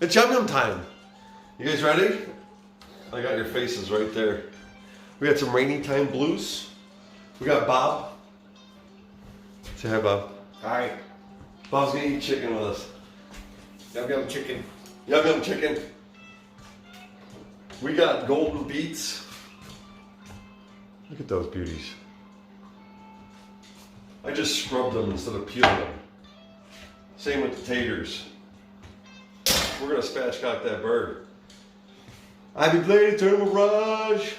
It's yum yum time. You guys ready? I got your faces right there. We got some rainy time blues. We got Bob. Say hi, Bob. Hi. Bob's gonna eat chicken with us. Yum yum chicken. Yum yum chicken. We got golden beets. Look at those beauties. I just scrubbed them instead of peeling them. Same with the taters. We're gonna spatchcock that bird. I be playing Eternal Mirage.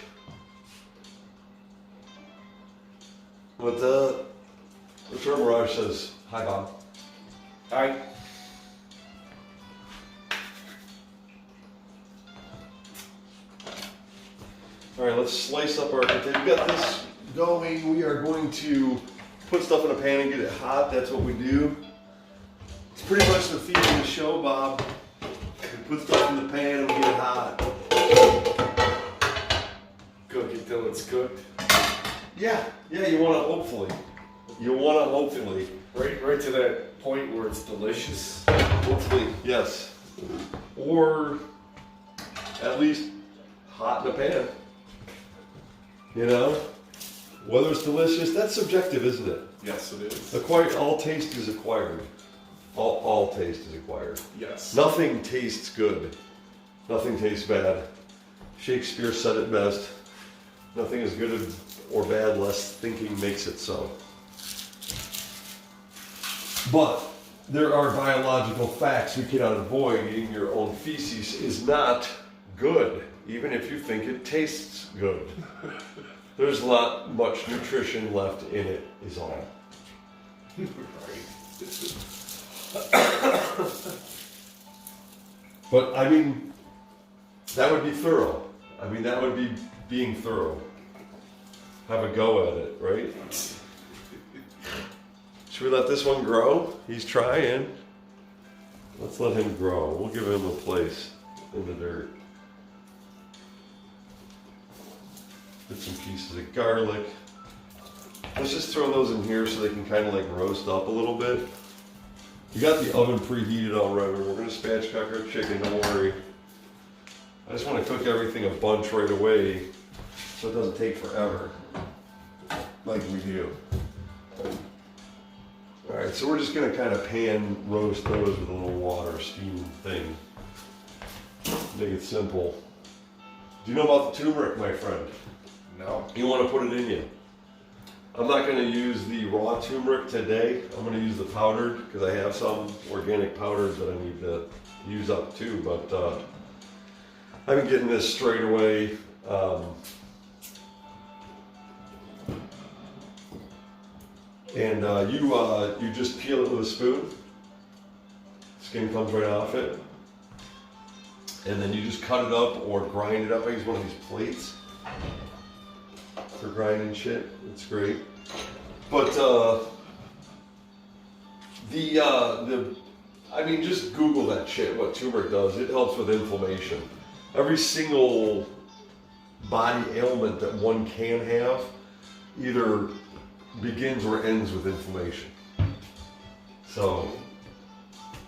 What the Eternal Mirage says, hi Bob. Hi. All right, let's slice up our potato. We got this going. We are going to put stuff in a pan and get it hot. That's what we do. It's pretty much the theme of the show, Bob. We put stuff in the pan and we get it hot. Cook it till it's cooked. Yeah, you want to hopefully. You want to hopefully. Right to that point where it's delicious. Hopefully, yes. Or at least hot in the pan. You know? Whether it's delicious, that's subjective, isn't it? Yes, it is. All taste is acquired. All taste is acquired. Yes. Nothing tastes good. Nothing tastes bad. Shakespeare said it best. Nothing is good or bad unless thinking makes it so. But there are biological facts we cannot avoid. Eating your own feces is not good, even if you think it tastes good. There's not much nutrition left in it, is all. But I mean, that would be thorough. I mean, that would be being thorough. Have a go at it, right? Should we let this one grow? He's trying. Let's let him grow. We'll give him a place in the dirt. Get some pieces of garlic. Let's just throw those in here so they can kind of like roast up a little bit. You got the oven preheated already. We're going to spatchcock our chicken, don't worry. I just want to cook everything a bunch right away so it doesn't take forever, like we do. Alright, so we're just going to kind of pan roast those with a little water steam thing. Make it simple. Do you know about the turmeric, my friend? No. You want to put it in you. I'm not going to use the raw turmeric today. I'm going to use the powdered because I have some organic powders that I need to use up too. But I've been getting this straight away. You just peel it with a spoon. Skin comes right off it. And then you just cut it up or grind it up. I use one of these plates for grinding shit. It's great. But I mean, just Google that shit, what turmeric does. It helps with inflammation. Every single body ailment that one can have either begins or ends with inflammation. So,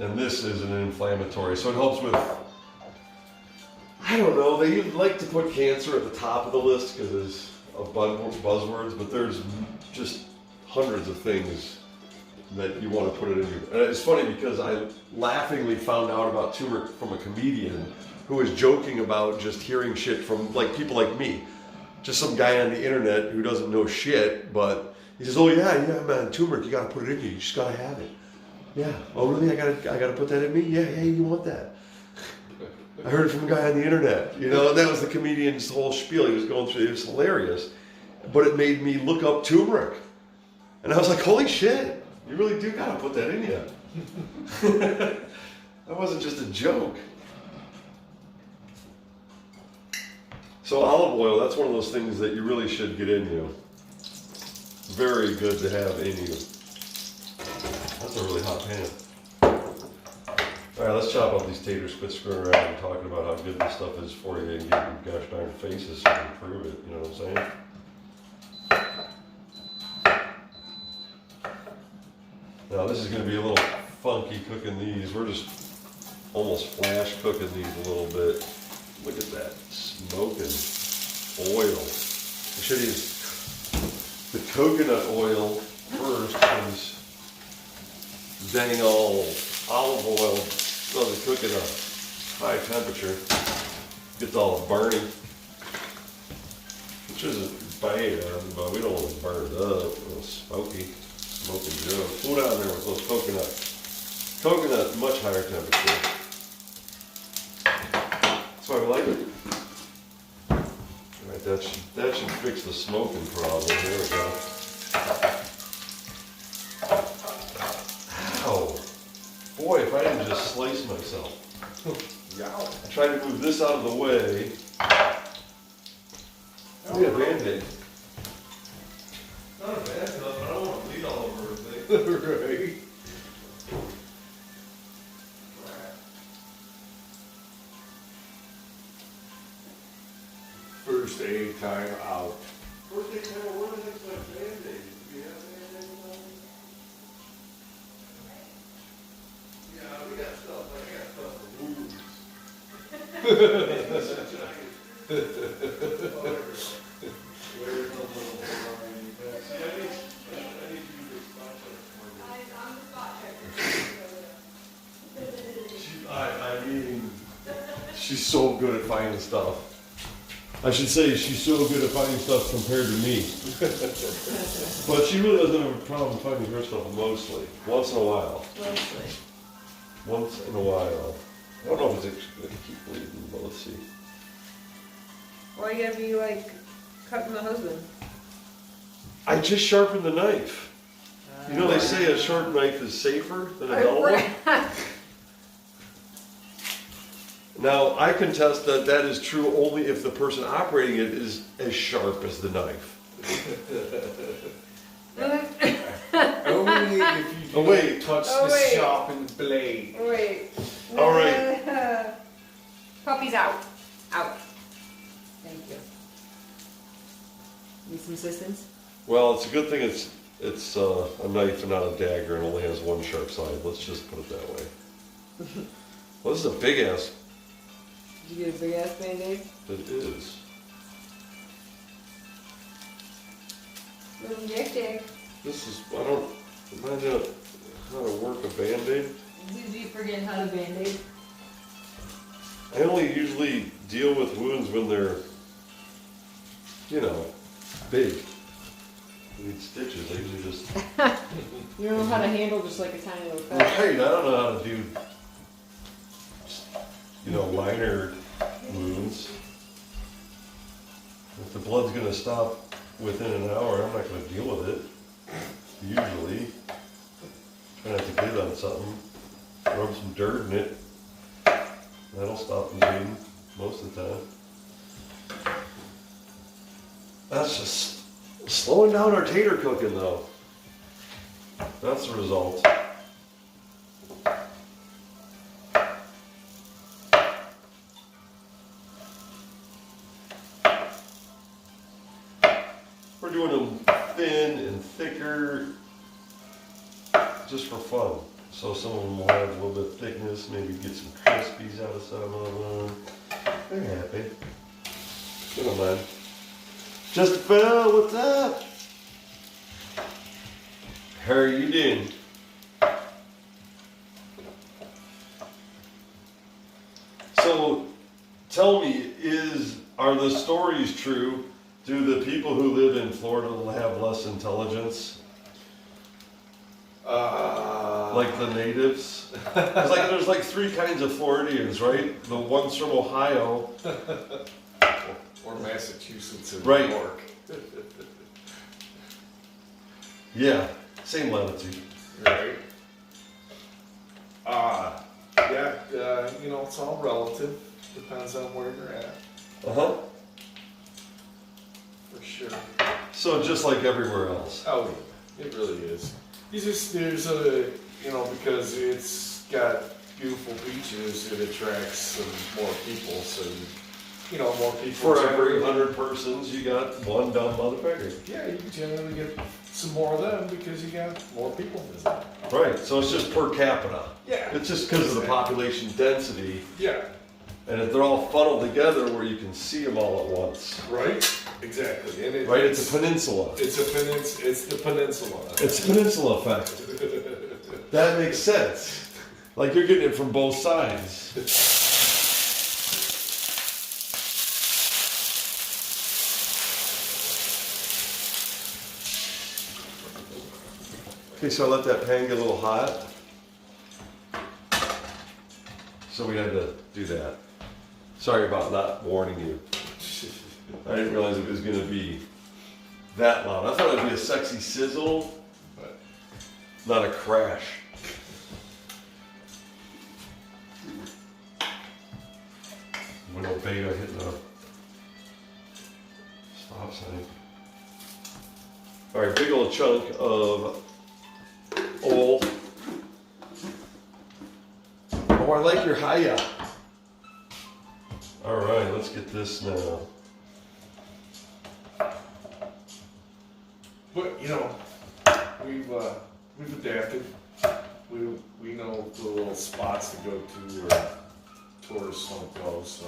and this is an inflammatory, so it helps with, I don't know, they like to put cancer at the top of the list because it's of buzzwords, but there's just hundreds of things that you want to put it in. And it's funny because I laughingly found out about turmeric from a comedian who was joking about just hearing shit from like people like me, just some guy on the internet who doesn't know shit, but he says, "Oh yeah, man, turmeric, you gotta put it in you. You just gotta have it." Yeah. Oh really? I gotta put that in me? Yeah, you want that? I heard it from a guy on the internet, you know, and that was the comedian's whole spiel he was going through. It was hilarious, but it made me look up turmeric, and I was like, "Holy shit! You really do gotta put that in you." That wasn't just a joke. So olive oil, that's one of those things that you really should get in you. Very good to have in you. That's a really hot pan. All right, let's chop up these taters. Quit screwing around and talking about how good this stuff is for you and get your gosh darn faces so you can prove it. You know what I'm saying? Now this is going to be a little funky cooking these. We're just almost flash cooking these a little bit. Look at that, smoking oil. I should use the coconut oil first, because dang all olive oil doesn't cook at a high temperature. Gets all burning, which isn't bad, but we don't want it burned up, a little smoky Joe. Cool down there with those coconut, much higher temperature. That's why we like it. Alright, that should fix the smoking problem. There we go. Ow! Boy, if I didn't just slice myself. I tried to move this out of the way. We have Band-Aid. Not a bad enough, but I don't want to bleed all over everything. Right. First aid time out. First aid time, what is it like Band-Aid? Do you have Band-Aid on? Yeah, we got stuff. I got stuff for wounds. I mean, she's so good at finding stuff. I should say she's so good at finding stuff compared to me. But she really doesn't have a problem finding her stuff mostly. Once in a while. Once in a while. I don't know if it's actually going to keep bleeding, but let's see. Why you gotta be like cutting the husband? I just sharpened the knife. You know they say a sharp knife is safer than a dull one? Now, I contest that that is true only if the person operating it is as sharp as the knife. Only if you don't touch the sharpened blade. Wait. All right. Puppy's out. Out. Thank you. Need some assistance? Well, it's a good thing it's a knife and not a dagger and only has one sharp side. Let's just put it that way. Well, this is a big ass. Did you get a big ass Band-Aid? It is. Little dick. This is, I don't know how to work a Band-Aid. Did you forget how to Band-Aid? I only usually deal with wounds when they're, you know, big. I need stitches. I usually just. You don't know how to handle just like a tiny little cut. Right, I don't know how to do, you know, minor wounds. If the blood's going to stop within an hour, I'm not going to deal with it. Usually. I have to get it on something. Rub some dirt in it. That'll stop the bleeding most of the time. That's just slowing down our tater cooking though. That's the result. We're doing them thin and thicker just for fun. So some of them will have a little bit of thickness, maybe get some crispies out of some of them. They're happy. They don't mind. Just Phil, what's up? How are you doing? So, tell me, are the stories true? Do the people who live in Florida have less intelligence? Like the natives? There's like three kinds of Floridians, right? The ones from Ohio. Or Massachusetts and Right. New York. Yeah, same latitude. Right. You know, it's all relative. Depends on where you're at, Uh-huh. for sure. So just like everywhere else. Oh, yeah, it really is. There's because it's got beautiful beaches, it attracts some more people, so more people. For every 100 persons, you got one dumb motherfucker. Yeah, you generally get some more of them because you got more people visiting. Right, so it's just per capita. Yeah. It's just because of the population density, Yeah. and if they're all funneled together where you can see them all at once. Right. Exactly. And Right, it's a peninsula. It's the peninsula. It's a peninsula effect. That makes sense. Like you're getting it from both sides. Okay, so I let that pan get a little hot. So we had to do that. Sorry about not warning you. I didn't realize it was going to be that loud. I thought it would be a sexy sizzle, But not a crash. Window beta hitting a stop sign. All right, big old chunk of oil. Oh, I like your hiya. All right, let's get this now. But we've adapted. We know the little spots to go to where tourists don't go. So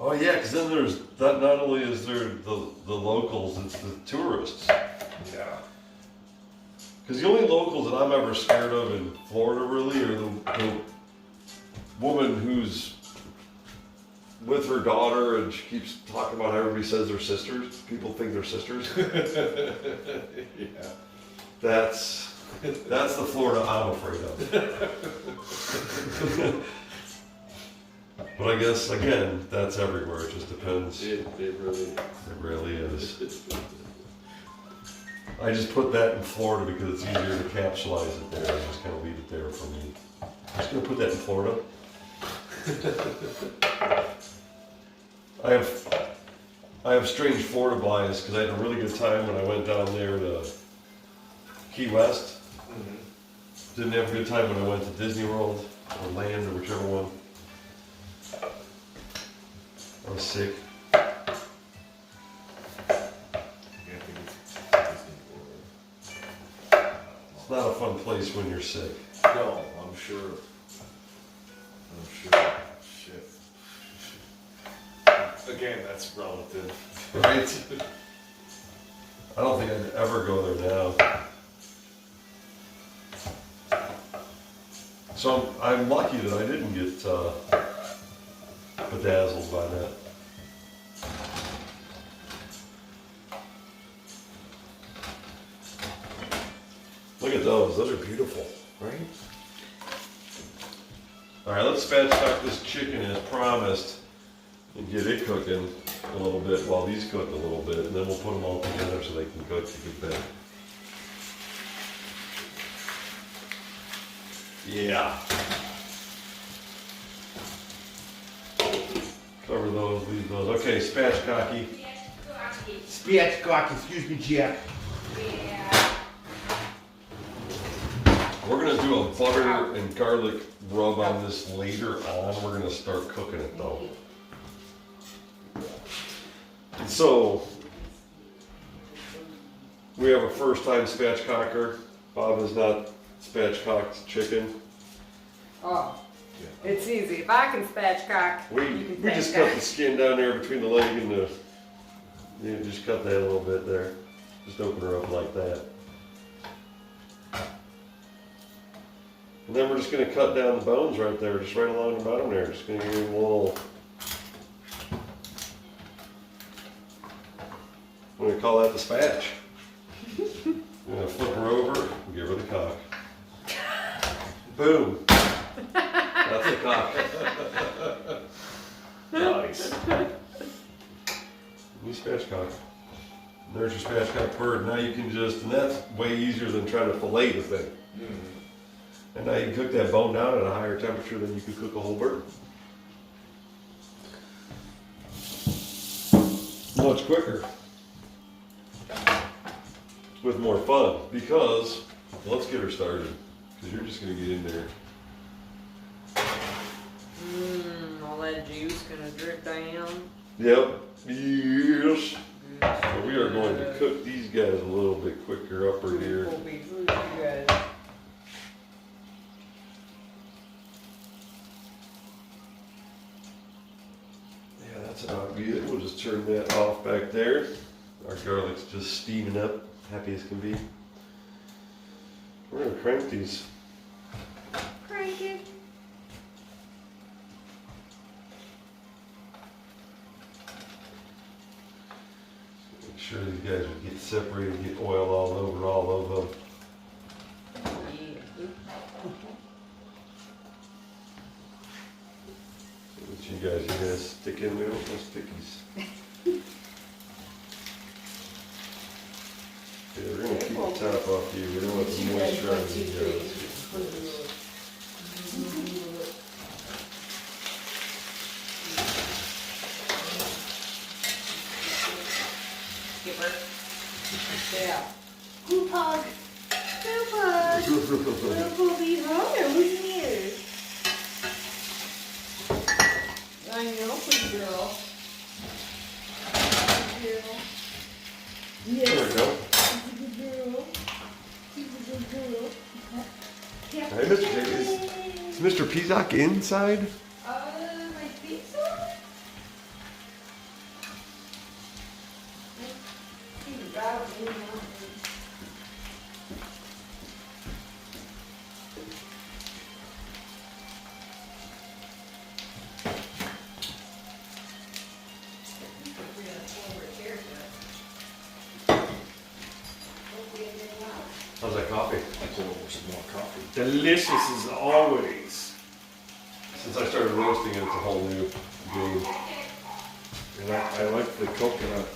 Oh yeah, because then there's that. Not only is there the locals, it's the tourists. yeah, Because the only locals that I'm ever scared of in Florida really are the woman who's with her daughter and she keeps talking about how everybody says they're sisters. People think they're sisters. yeah. That's the Florida I'm afraid of. But I guess again, that's everywhere. It just depends. It Really is. I just put that in Florida because it's easier to capsulize it there. I just kind of leave it there for me. I'm just gonna put that in Florida. I have strange Florida bias because I had a really good time when I went down there to Key West. Mhm. Didn't have a good time when I went to Disney World or Land or whichever one. I was sick. It's not a fun place when you're sick. No, I'm sure. Shit. Again, that's relative. Right? I don't think I'd ever go there now. So I'm lucky that I didn't get bedazzled by that. Look at those. Those are beautiful, right? All right, let's spatchcock this chicken as promised and get it cooking a little bit while these cook a little bit, and then we'll put them all together so they can cook a good bit. Yeah. Cover those, leave those. Okay, spatchcocky. Spatchcock, excuse me, Jack. We're gonna do a butter and garlic rub on this later on. We're gonna start cooking it though. So, we have a first time spatchcocker. Bob has not spatchcocked chicken. Oh, it's easy. If I can spatchcock, We you can just cut the spatchcock. skin down there between the leg and the, you just cut that a little bit there. Just open her up like that. And then we're just gonna cut down the bones right there, just right along the bottom there. Just gonna give them a little, I'm gonna call that the spatch. I'm gonna flip her over and give her the cock. Boom. That's a cock. Nice. New spatchcock. There's your spatchcock bird. Now you can just, and that's way easier than trying to fillet the thing. And now you can cook that bone down at a higher temperature than you could cook a whole bird. Much quicker. With more fun. Because, let's get her started. Because you're just going to get in there. All that juice gonna drip down. Yep. Yes. So we are going to cook these guys a little bit quicker upper here. Will be food for you guys. Yeah, that's about good. We'll just turn that off back there. Our garlic's just steaming up, happy as can be. We're gonna crank these. Crank it. Make sure these guys would get separated, get oil all over all of them. What you guys are gonna stick in there with those stickies. Yeah, we're gonna keep the top off here. We don't want the moisture on these guys. Skipper. Yeah. Group hug. Group hug. Little poopy hug. Who's here? I know, pretty girl. Pretty girl. Yes. There we go. She's a good girl. She's a good girl. Hey, Mr. J, is Mr. Pizak inside? I think so. He's out in the mountains. How's that coffee? I pour over some more coffee. Delicious as always. Since I started roasting it, it's a whole new game. And I like the coconut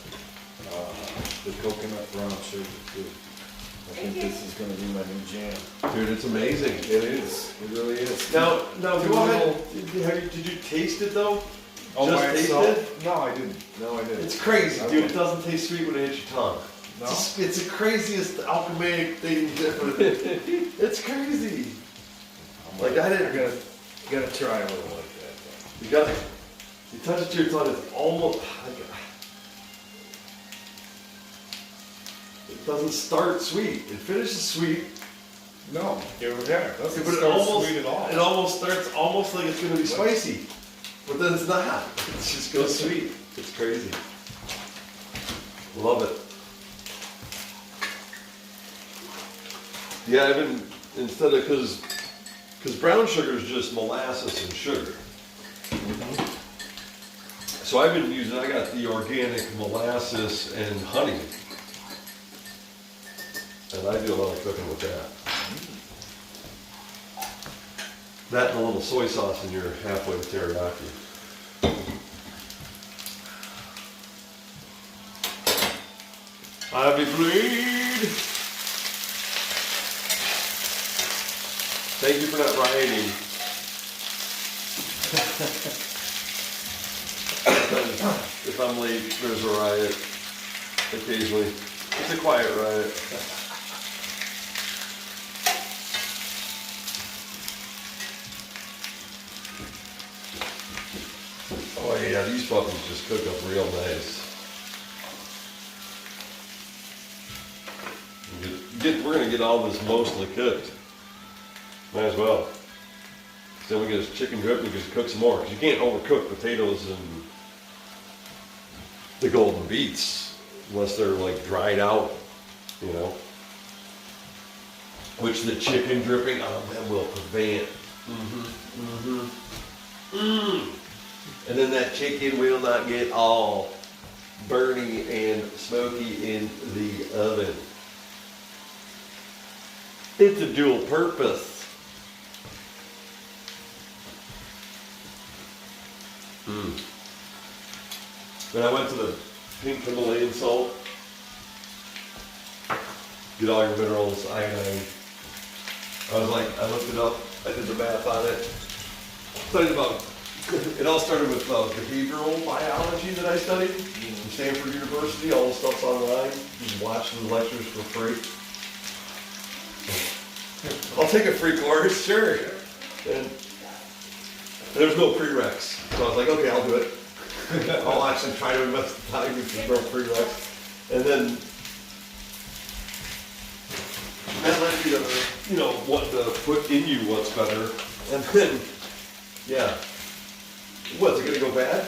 brown sugar too. I think this is gonna be my new jam. Dude, it's amazing. It is. It really is. Now, Do go a ahead. little- Did you taste it though? Oh, Just by taste itself? it? No, I didn't. No, I didn't. It's crazy, I dude. will. It doesn't taste sweet when it hits your tongue. No? It's the craziest alchemic thing ever. It's crazy. Like I didn't. Gotta try a little like that. You gotta. You touch it to your tongue. It's almost. Like, it doesn't start sweet. It finishes sweet. No, it doesn't But it start almost, sweet at all. it almost starts almost like it's gonna be spicy, but then it's not. It just goes sweet. It's crazy. Love it. Yeah, I've been instead of because brown sugar is just molasses and sugar. So I've been using. I got the organic molasses and honey, and I do a lot of cooking with that. That and a little soy sauce and you're halfway to teriyaki. Happy bleed! Thank you for not rioting. If I'm late, there's a riot. Occasionally. It's a quiet riot. Oh yeah, these puppies just cook up real nice. We're gonna get all this mostly cooked. Might as well. Then we get this chicken drip and we just cook some more. Because you can't overcook potatoes and the golden beets unless they're like dried out, you know. Which the chicken dripping on them will prevent. And then that chicken will not get all burny and smoky in the oven. It's a dual purpose. When I went to the pink Himalayan salt, get all your minerals, iodine. I was like, I looked it up, I did the math on it. Studied about, it all started with behavioral biology that I studied from Stanford University. All the stuff's online. You can watch the lectures for free. I'll take a free course, sure. And there's no prereqs. So I was like, okay, I'll do it. I'll actually try to invest the time if there's no prereqs. And then that led you to, you know, what to put in you what's better. And then, yeah. What's it gonna go bad?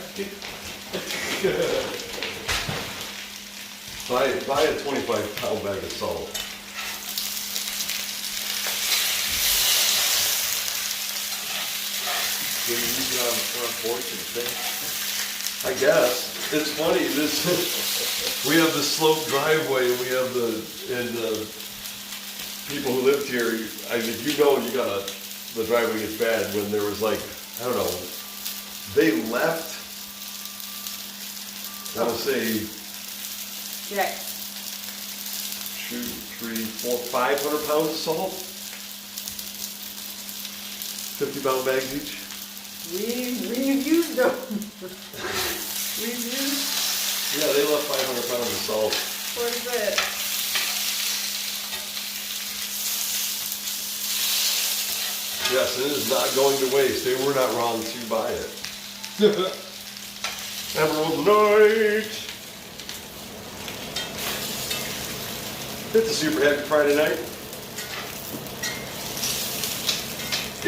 Buy a 25-pound bag of salt. Do you use it on the front porch and thing? I guess. It's funny, we have the sloped driveway, and we have and the people who lived here, I mean, you know, the driveway gets bad when there was like, I don't know, they left, I want to say, Yeah. 2, 3, 4, 500 pounds of salt. 50-pound bags each. We've used them. We've used, Yeah, they left 500 pounds of salt. what is it? Yes, it is not going to waste. They were not wrong to buy it. Emerald Night! It's a super happy Friday night.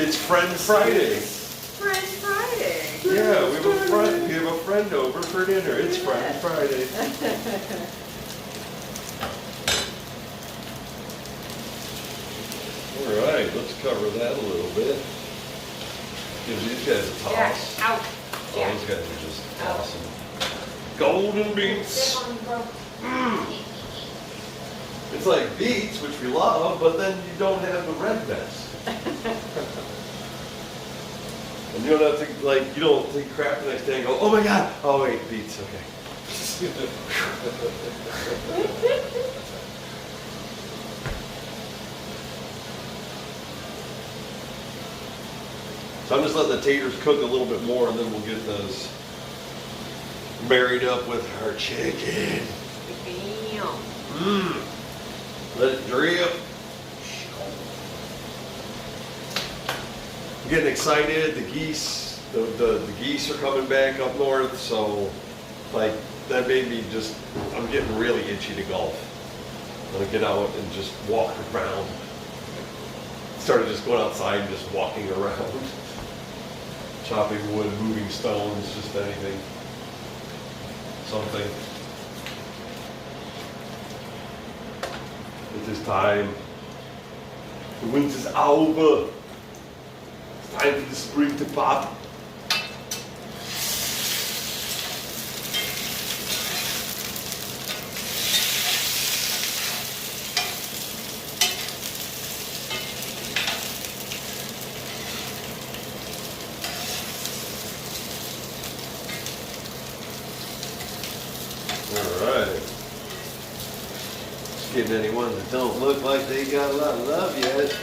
It's Friend Friday. Friend Friday. Yeah, we have a friend over for dinner. It's Friend Friday. All right, let's cover that a little bit. Give these guys a Jack, toss. out. Oh, Jack. those guys are just awesome. Golden beets. It's like beets, which we love, but then you don't have the redness. And you don't have to, like, you don't take crap the next day and go, oh my god, oh wait, beets, okay. So I'm just letting the taters cook a little bit more, and then we'll get those married up with our chicken. Bam. Let it drip. I'm getting excited. The geese, the geese are coming back up north, so like that made me just. I'm getting really itchy to golf. I'm gonna get out and just walk around. Started just going outside and just walking around, chopping wood, moving stones, just anything, something. It is time. The winter's over. It's time for the spring to pop. All right. Getting anyone that don't look like they got a lot of love yet.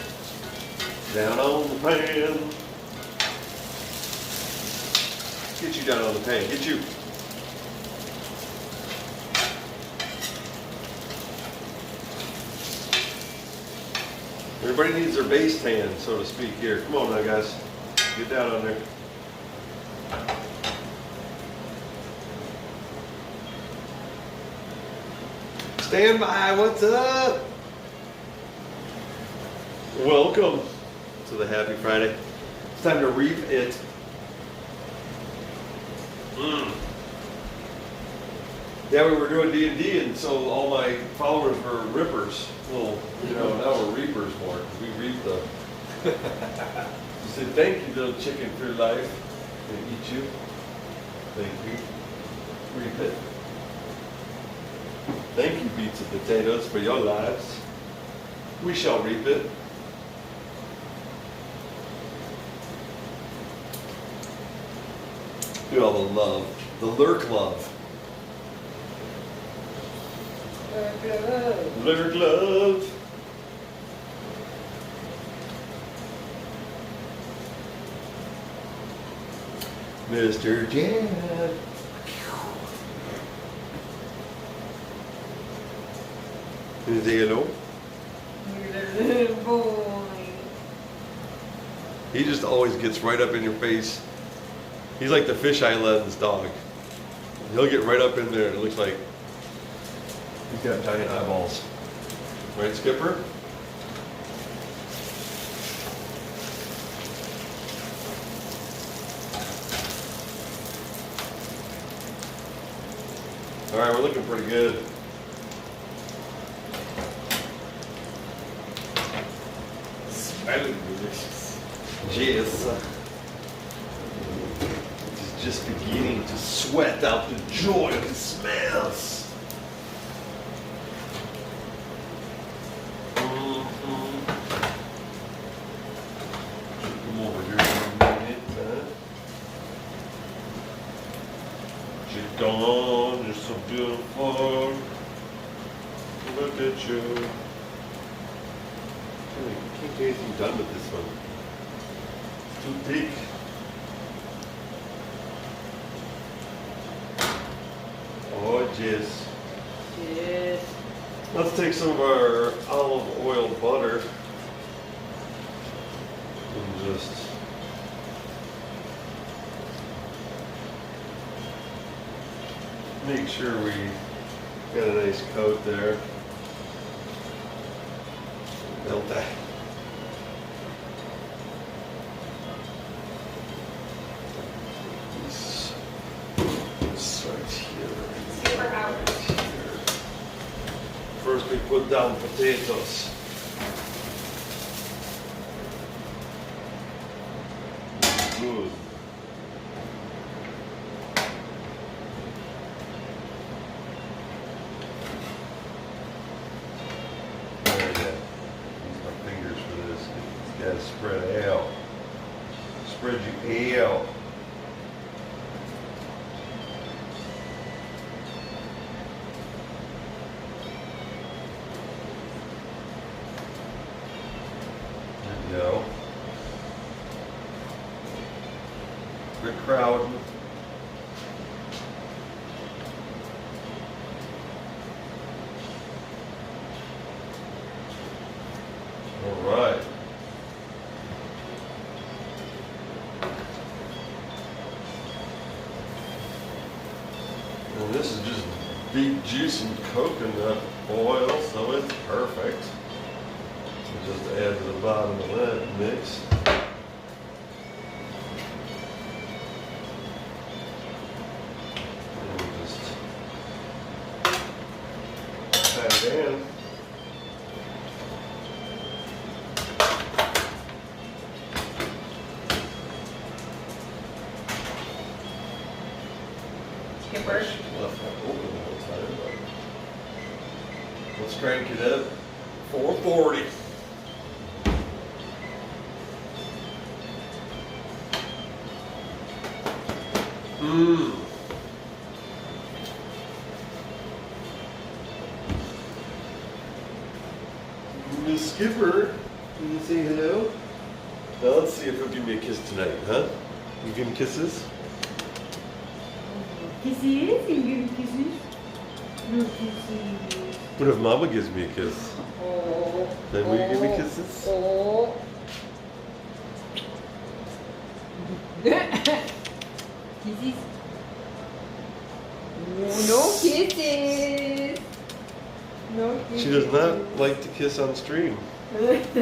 Down on the pan. Get you down on the pan. Get you. Everybody needs their base tan, so to speak, here. Come on now, guys. Get down on there. Stand by, what's up? Welcome to the Happy Friday. It's time to reap it. Yeah, we were doing D&D, and so all my followers were rippers. Well, you know, now we're reapers more. We reap the. You said, thank you, little chicken, for your life. They eat you. Thank you. Reap it. Thank you, Beets and Potatoes, for your lives. We shall reap it. Look at all the love, the lurk love. Lurk love. Mr. Jan. Can you say hello? Little boy. He just always gets right up in your face. He's like the fisheye lens dog. He'll get right up in there and it looks like He's got giant eyeballs. Right, Skipper? All right, we're looking pretty good. Smelling delicious. Yes. He's just beginning to sweat out the joy of the smells. Come over here for a minute, huh? Chicken, you're so beautiful. Look at you. I can't get anything done with this one. It's too big. Oh, jeez. Yes. Let's take some of our olive oil butter and just make sure we got a nice coat there. Melt that. This right here. Super out. Right here. First we put down potatoes. Good. There you go. Use my fingers for this. It's gotta spread out. Spread you out. There you go. Quit crowding. All right. And this is just beet juice and coconut oil, so it's perfect. So just add to the bottom of that mix. And just pat it in. Skipper. Left that open the whole time, but let's crank it up. 440. Mmm. Miss Skipper, can you say hello? Now let's see if he'll give me a kiss tonight, huh? You give him kisses? Kisses? You give kisses? No kisses. What if Mama gives me a kiss? Oh. Then will you give me kisses? Oh. Kisses? No kisses. No kisses. She does not like to kiss on stream. It's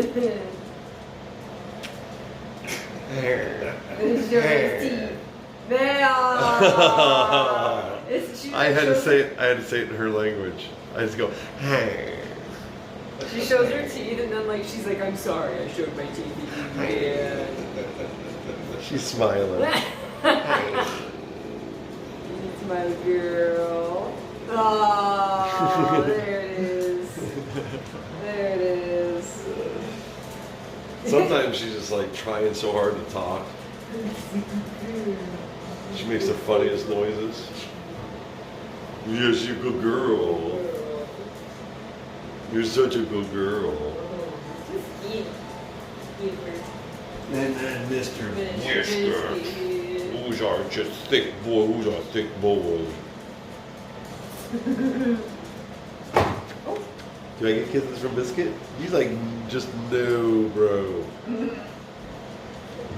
your teeth. They are. I had to say it in her language. I just go, hey. She shows her teeth and then she's like, I'm sorry, I showed my teeth again. She's smiling. It's my girl. Oh, there it is. There it is. Sometimes she's just trying so hard to talk. She makes the funniest noises. Yes, you're a good girl. You're such a good girl. Just eat. Eat her. And then Mr. Whisker. Who's our just thick boy? Who's our thick boy? Do I get kisses from Biscuit? He's just no, bro. I'm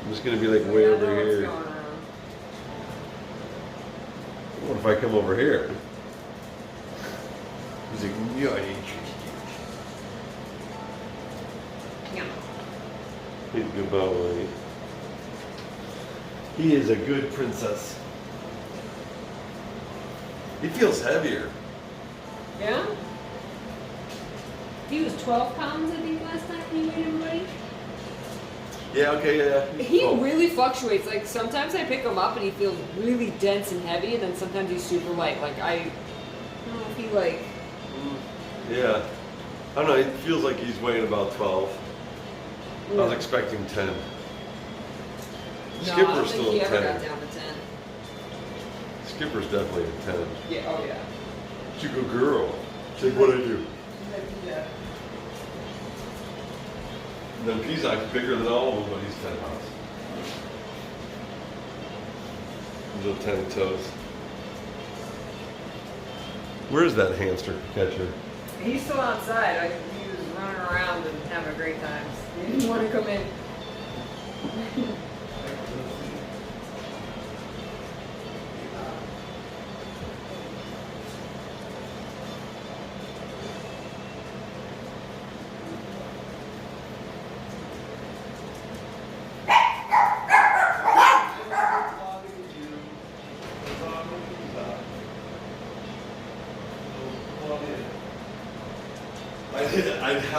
just gonna be way over here. What if I come over here? He's like, nutty. Yeah. He's a good boy. He is a good princess. He feels heavier. Yeah? He was 12 pounds, I think, last time he weighed him, buddy. Yeah, okay, yeah. He Oh. really fluctuates. Like, sometimes I pick him up and he feels really dense and heavy, and then sometimes he's super light. Like, I don't know if he, like... Yeah. I don't know, it feels like he's weighing about 12. I was expecting 10. No, I don't Skipper's think still he a ever 10. got down to 10. Skipper's definitely a 10. Yeah, oh yeah. She's a good girl. She's like, what I do? Yeah. And then Pizak's bigger than all of them, but he's 10 pounds. Little tiny toes. Where's that hamster catcher? He's still outside. He was running around and having a great time. He didn't want to come in.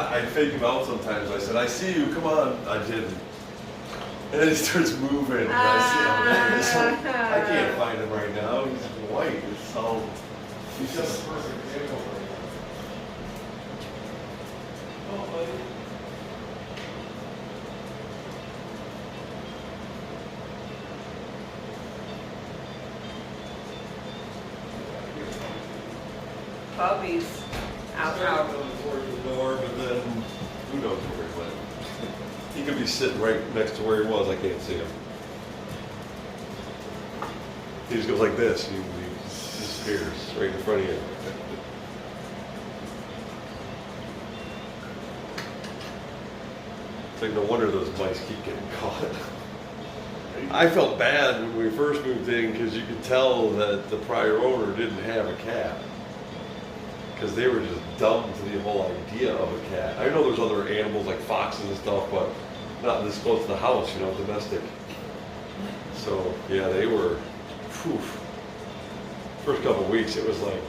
I'd fake him out sometimes. I said, I see you, come on. I didn't. And then he starts moving. And I see him there. It's like, I can't find him right now. He's white. It's all. He's just a perfect example right now. Oh, buddy. Puppies. Out. Going towards the door, but then who knows where he went. He could be sitting right next to where he was. I can't see him. He just goes like this. He disappears right in front of you. It's like no wonder those mice keep getting caught. I felt bad when we first moved in because you could tell that the prior owner didn't have a cat. Because they were just dumb to the whole idea of a cat. I know there's other animals like foxes and stuff, but not this close to the house, you know, domestic. So, yeah, they were, whew. First couple of weeks, it was like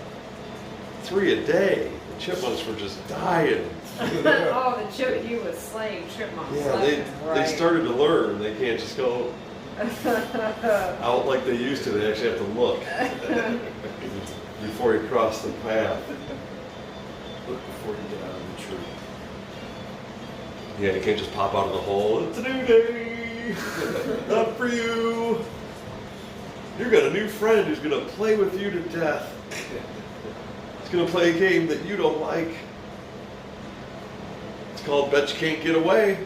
3 a day. The chipmunks were just dying. Oh, the chip, he was slaying chipmunks. Yeah, they started to learn. They can't just go out like they used to. They actually have to look before you cross the path. Look before you get out of the tree. Yeah, you can't just pop out of the hole. It's a new day. Not for you. You got a new friend who's gonna play with you to death. He's gonna play a game that you don't like. It's called Bet You Can't Get Away.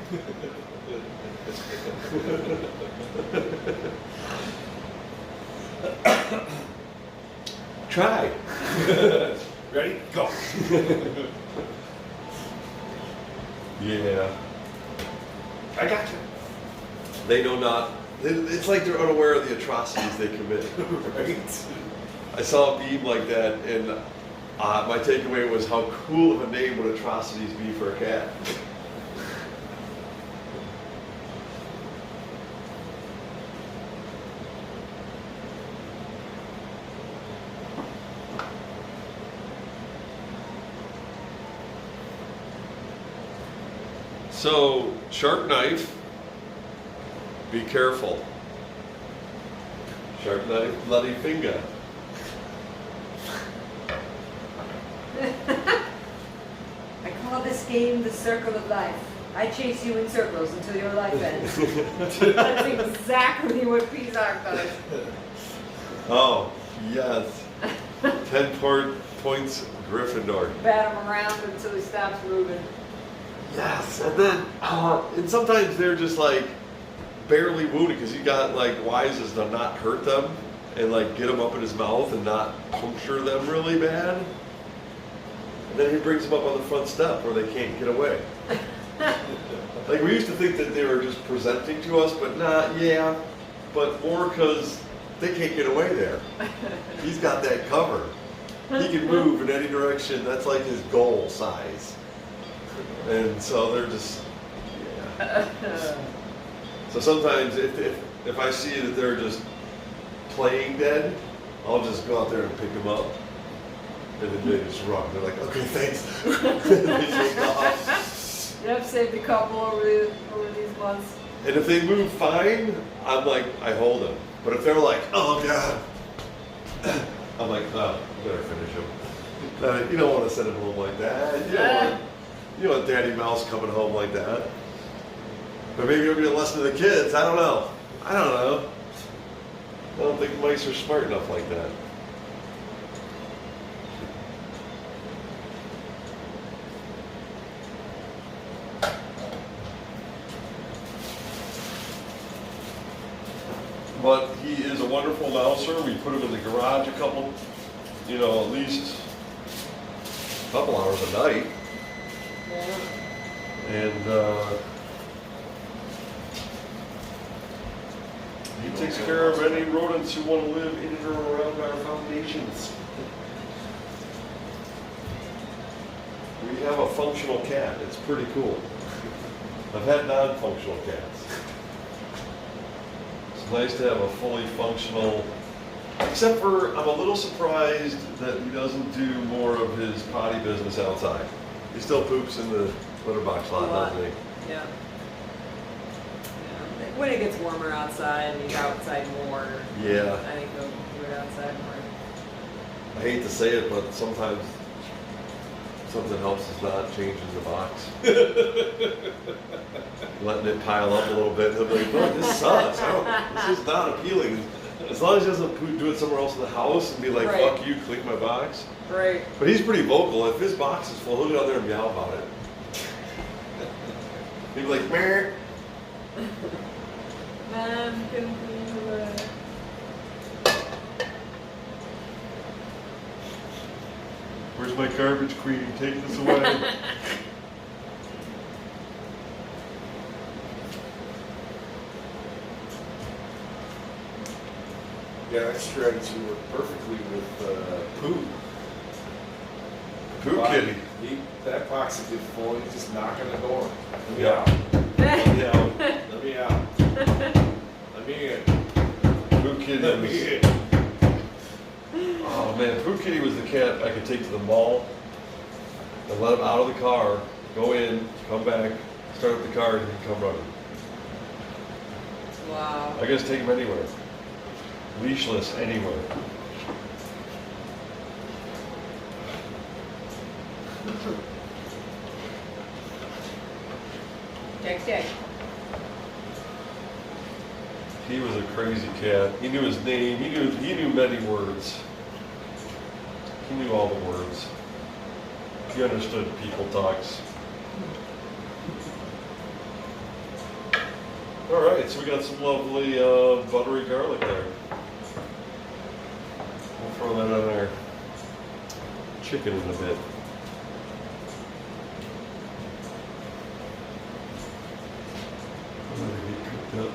Try. Ready? Go. Yeah. I got you. They know not. It's like they're unaware of the atrocities they commit. Right? I saw a meme like that, and my takeaway was how cool of a name would atrocities be for a cat. So, sharp knife, be careful. Sharp knife, bloody finger. I call this game the circle of life. I chase you in circles until your life ends. That's exactly what Pizak does. Oh, yes. 10 points, Gryffindor. Bat him around until he stops moving. Yes, and then, and sometimes they're just like barely wounded because you got like Wises to not hurt them and like get them up in his mouth and not puncture them really bad. And then he brings them up on the front step where they can't get away. Like we used to think that they were just presenting to us, but not, yeah, but more because they can't get away there. He's got that covered. he can move in any direction. That's like his goal size. And so they're just, yeah. So sometimes if I see that they're just playing dead, I'll just go out there and pick them up. And then they just run. They're like, okay, thanks. They take off. Yep, saved a couple over these months. And if they move fine, I'm like, I hold them. But if they're like, oh God, I'm like, oh, better finish them. You don't want to send them home like that. You don't want Daddy Mouse coming home like that. But maybe it'll be a lesson to the kids. I don't know. I don't think mice are smart enough like that. But he is a wonderful mouser. We put him in the garage at least a couple hours a night. Yeah. And he takes care of any rodents who want to live in and around our foundations. We have a functional cat. It's pretty cool. I've had non-functional cats. It's nice to have a fully functional, except for I'm a little surprised that he doesn't do more of his potty business outside. He still poops in the litter box lot, doesn't he? Yeah. When it gets warmer outside and he's outside more, Yeah. I think he'll do it outside more. I hate to say it, but sometimes something helps us not changing the box. Letting it pile up a little bit. He'll be like, "Look, this sucks. This is not appealing." As long as he doesn't do it somewhere else in the house and be like, Right. "Fuck you, clean my box." Right. But he's pretty vocal. If his box is full, he'll get out there and meow about it. He'd be like, "Meh." Man, can you, Where's my garbage queen? Take this away. Yeah, that strategy worked perfectly with Pooh. Pooh kitty. That box would get full, he'd just knock on the door. Let me Yeah. out. Yeah. Let me out. Let me in. Pooh kitty Let me was, in. oh man, Pooh kitty was the cat I could take to the mall and let him out of the car, go in, come back, start up the car, and he'd come running. wow. I guess take him anywhere. Leashless anywhere. Check. He was a crazy cat. He knew his name. He knew many words. He knew all the words. He understood people talks. All right, so we got some lovely buttery garlic there. We'll throw that on our chicken in a bit. Let it get cooked up.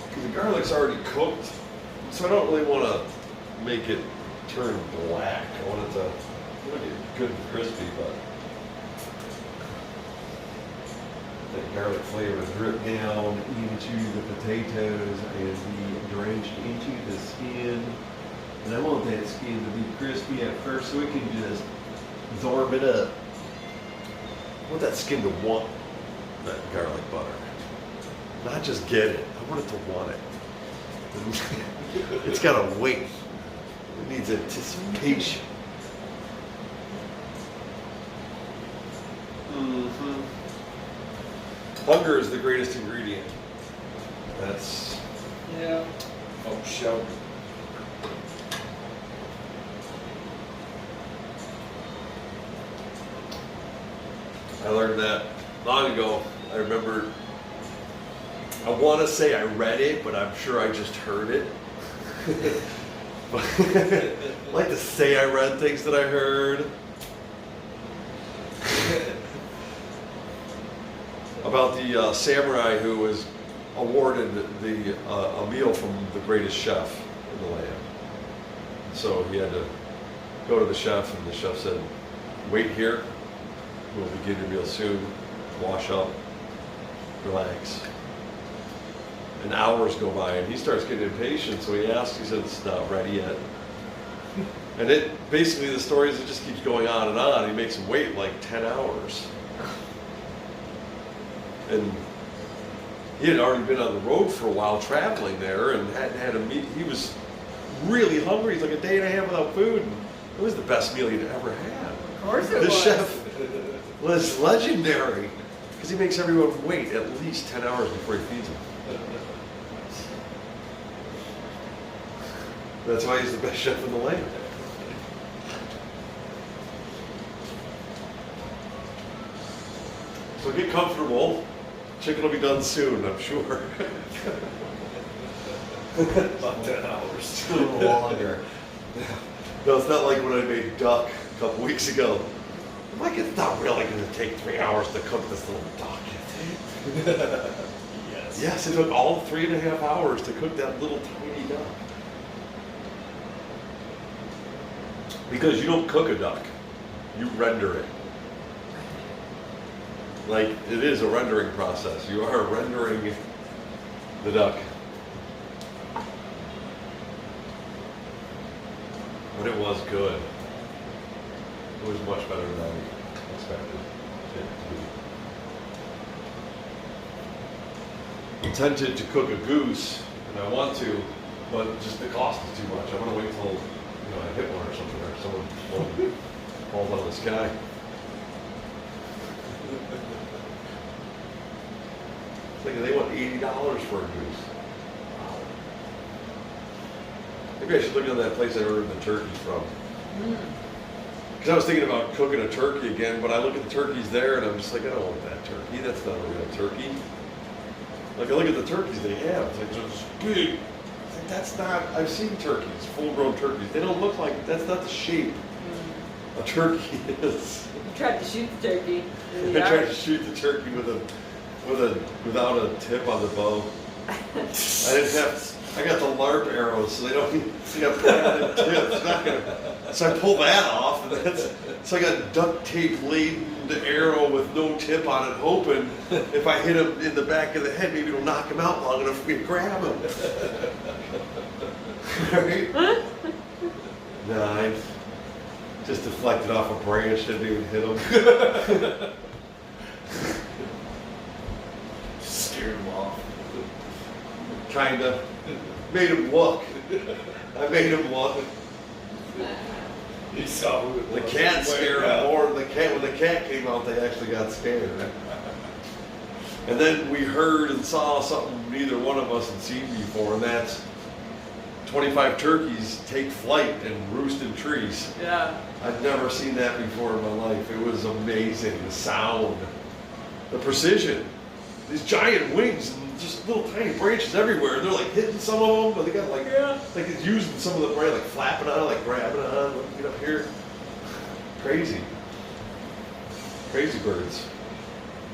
Because the garlic's already cooked, so I don't really want to make it turn black. I want it to get good and crispy, but that garlic flavor drip down into the potatoes and be drenched into the skin. And I want that skin to be crispy at first so it can just absorb it up. I want that skin to want that garlic butter. Not just get it. I want it to want it. It's got to wait. It needs anticipation. Mm-hmm. Hunger is the greatest ingredient. That's... Yeah. Oh, shout. I learned that long ago. I remember, I want to say I read it, but I'm sure I just heard it. I like to say I read things that I heard. About the samurai who was awarded a meal from the greatest chef in the land. So he had to go to the chef, and the chef said, "Wait here. We'll begin your meal soon. Wash up, relax." And hours go by, and he starts getting impatient. So he asks. He said, "It's not ready yet." And it basically, the story is, it just keeps going on and on. He makes him wait like 10 hours. And he had already been on the road for a while traveling there, and hadn't had a meal. He was really hungry. He's like a day and a half without food. And it was the best meal he'd ever had. Of course it The was. chef was legendary because he makes everyone wait at least 10 hours before he feeds them. That's why he's the best chef in the land. So get comfortable. Chicken will be done soon, I'm sure. About 10 hours. A little longer. No, it's not like when I made duck a couple weeks ago. I'm like, it's not really going to take 3 hours to cook this little duck. Yes. Yes, it took all 3.5 hours to cook that little tiny duck. Because you don't cook a duck, you render it. Like, it is a rendering process. You are rendering the duck. But it was good. It was much better than I expected it to be. I'm tempted to cook a goose, and I want to, but just the cost is too much. I want to wait till I hit one or something, or someone falls out of the sky. It's like they want $80 for a goose. Maybe I should look at that place I ordered the turkeys from. Because I was thinking about cooking a turkey again, but I look at the turkeys there and I'm just like, I don't want that turkey. That's not a real turkey. Like, I look at the turkeys they have. It's like, they're just big. It's like, that's not, I've seen turkeys, full-grown turkeys. They don't look like, that's not the shape a turkey is. You tried to shoot the turkey. In the I tried yard. to shoot the turkey without a tip on the bow. I got the LARP arrows, so they don't got pointed tips. Not gonna, so I pull that off, and so I got duct tape laden the arrow with no tip on it, hoping if I hit him in the back of the head, maybe it'll knock him out long enough for me to grab him. Right? No, I just deflected off a branch, didn't even hit him. Scared him off. Kinda. Made him look. I made him look. He saw who it The was. cat He scared went, him more. When the cat came out, they actually got scared. And then we heard and saw something neither one of us had seen before, and that's 25 turkeys take flight and roost in trees. Yeah. I'd never seen that before in my life. It was amazing. The sound, the precision, these giant wings and just little tiny branches everywhere. They're like hitting some of them, but they got like it's using some of the branch, like flapping on, like grabbing on. Look, get up here. Crazy. Crazy birds.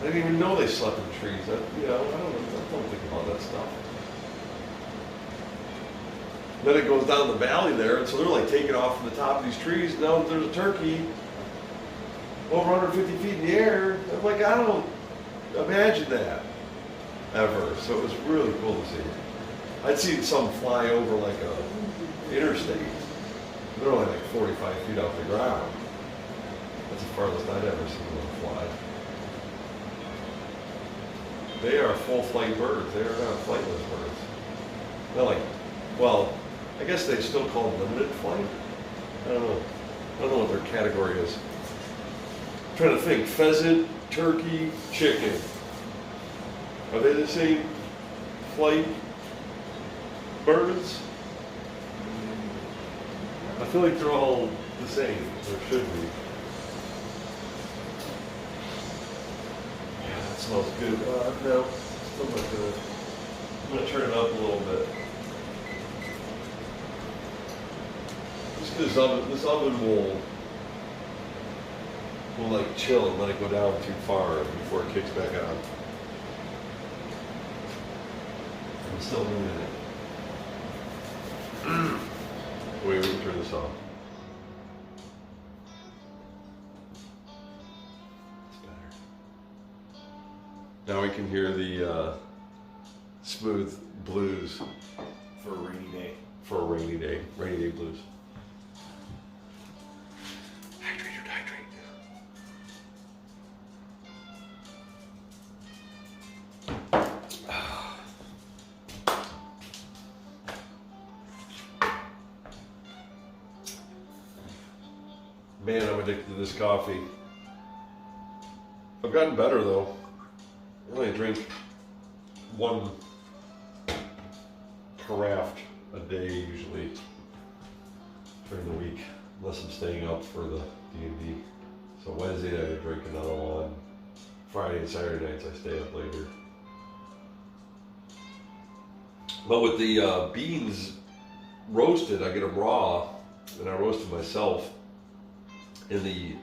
I didn't even know they slept in trees. I don't think about that stuff. Then it goes down the valley there, and so they're like taking off from the top of these trees. Now there's a turkey over 150 feet in the air. I'm like, I don't imagine that ever. So it was really cool to see. I'd seen some fly over like a interstate. They're only like 45 feet off the ground. That's the farthest I'd ever seen one fly. They are full flight birds. They are not flightless birds. They're like, well, I guess they still call them limited flight. I don't know. I don't know what their category is. I'm trying to think. Pheasant, turkey, chicken. Are they the same flight birds? I feel like they're all the same. Or should be. Yeah, that smells good. No, still not good. I'm gonna turn it up a little bit. This oven will like chill and let it go down too far before it kicks back on. I'm still moving it. Wait, we can turn this off. It's better. Now we can hear the smooth blues For a rainy day. for a rainy day blues. Hydrate. Man, I'm addicted to this coffee. I've gotten better though. I only drink one carafe a day usually during the week, unless I'm staying up for the D&D. So Wednesday night I drink another one. Friday and Saturday nights I stay up later. But with the beans roasted, I get them raw, and I roast them myself. And the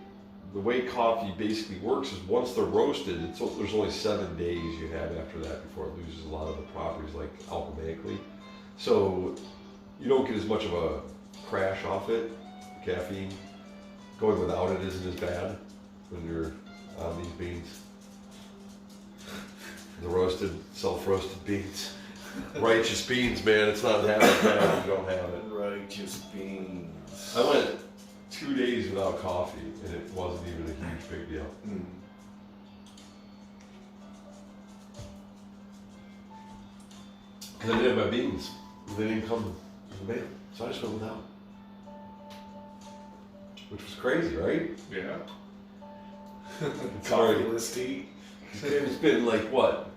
way coffee basically works is once they're roasted, there's only 7 days you have after that before it loses a lot of the properties, like alchemically. So you don't get as much of a crash off it. Caffeine going without it isn't as bad when you're on these beans. The roasted, self-roasted beans. Righteous beans, man. It's not half as bad if you don't have it. Righteous beans. I went 2 days without coffee, and it wasn't even a huge big deal. Mm. Because I didn't have my beans. They didn't come in the mail, so I just went without. Which was crazy, right? Yeah. It's Coffee-less tea. It's been like, what,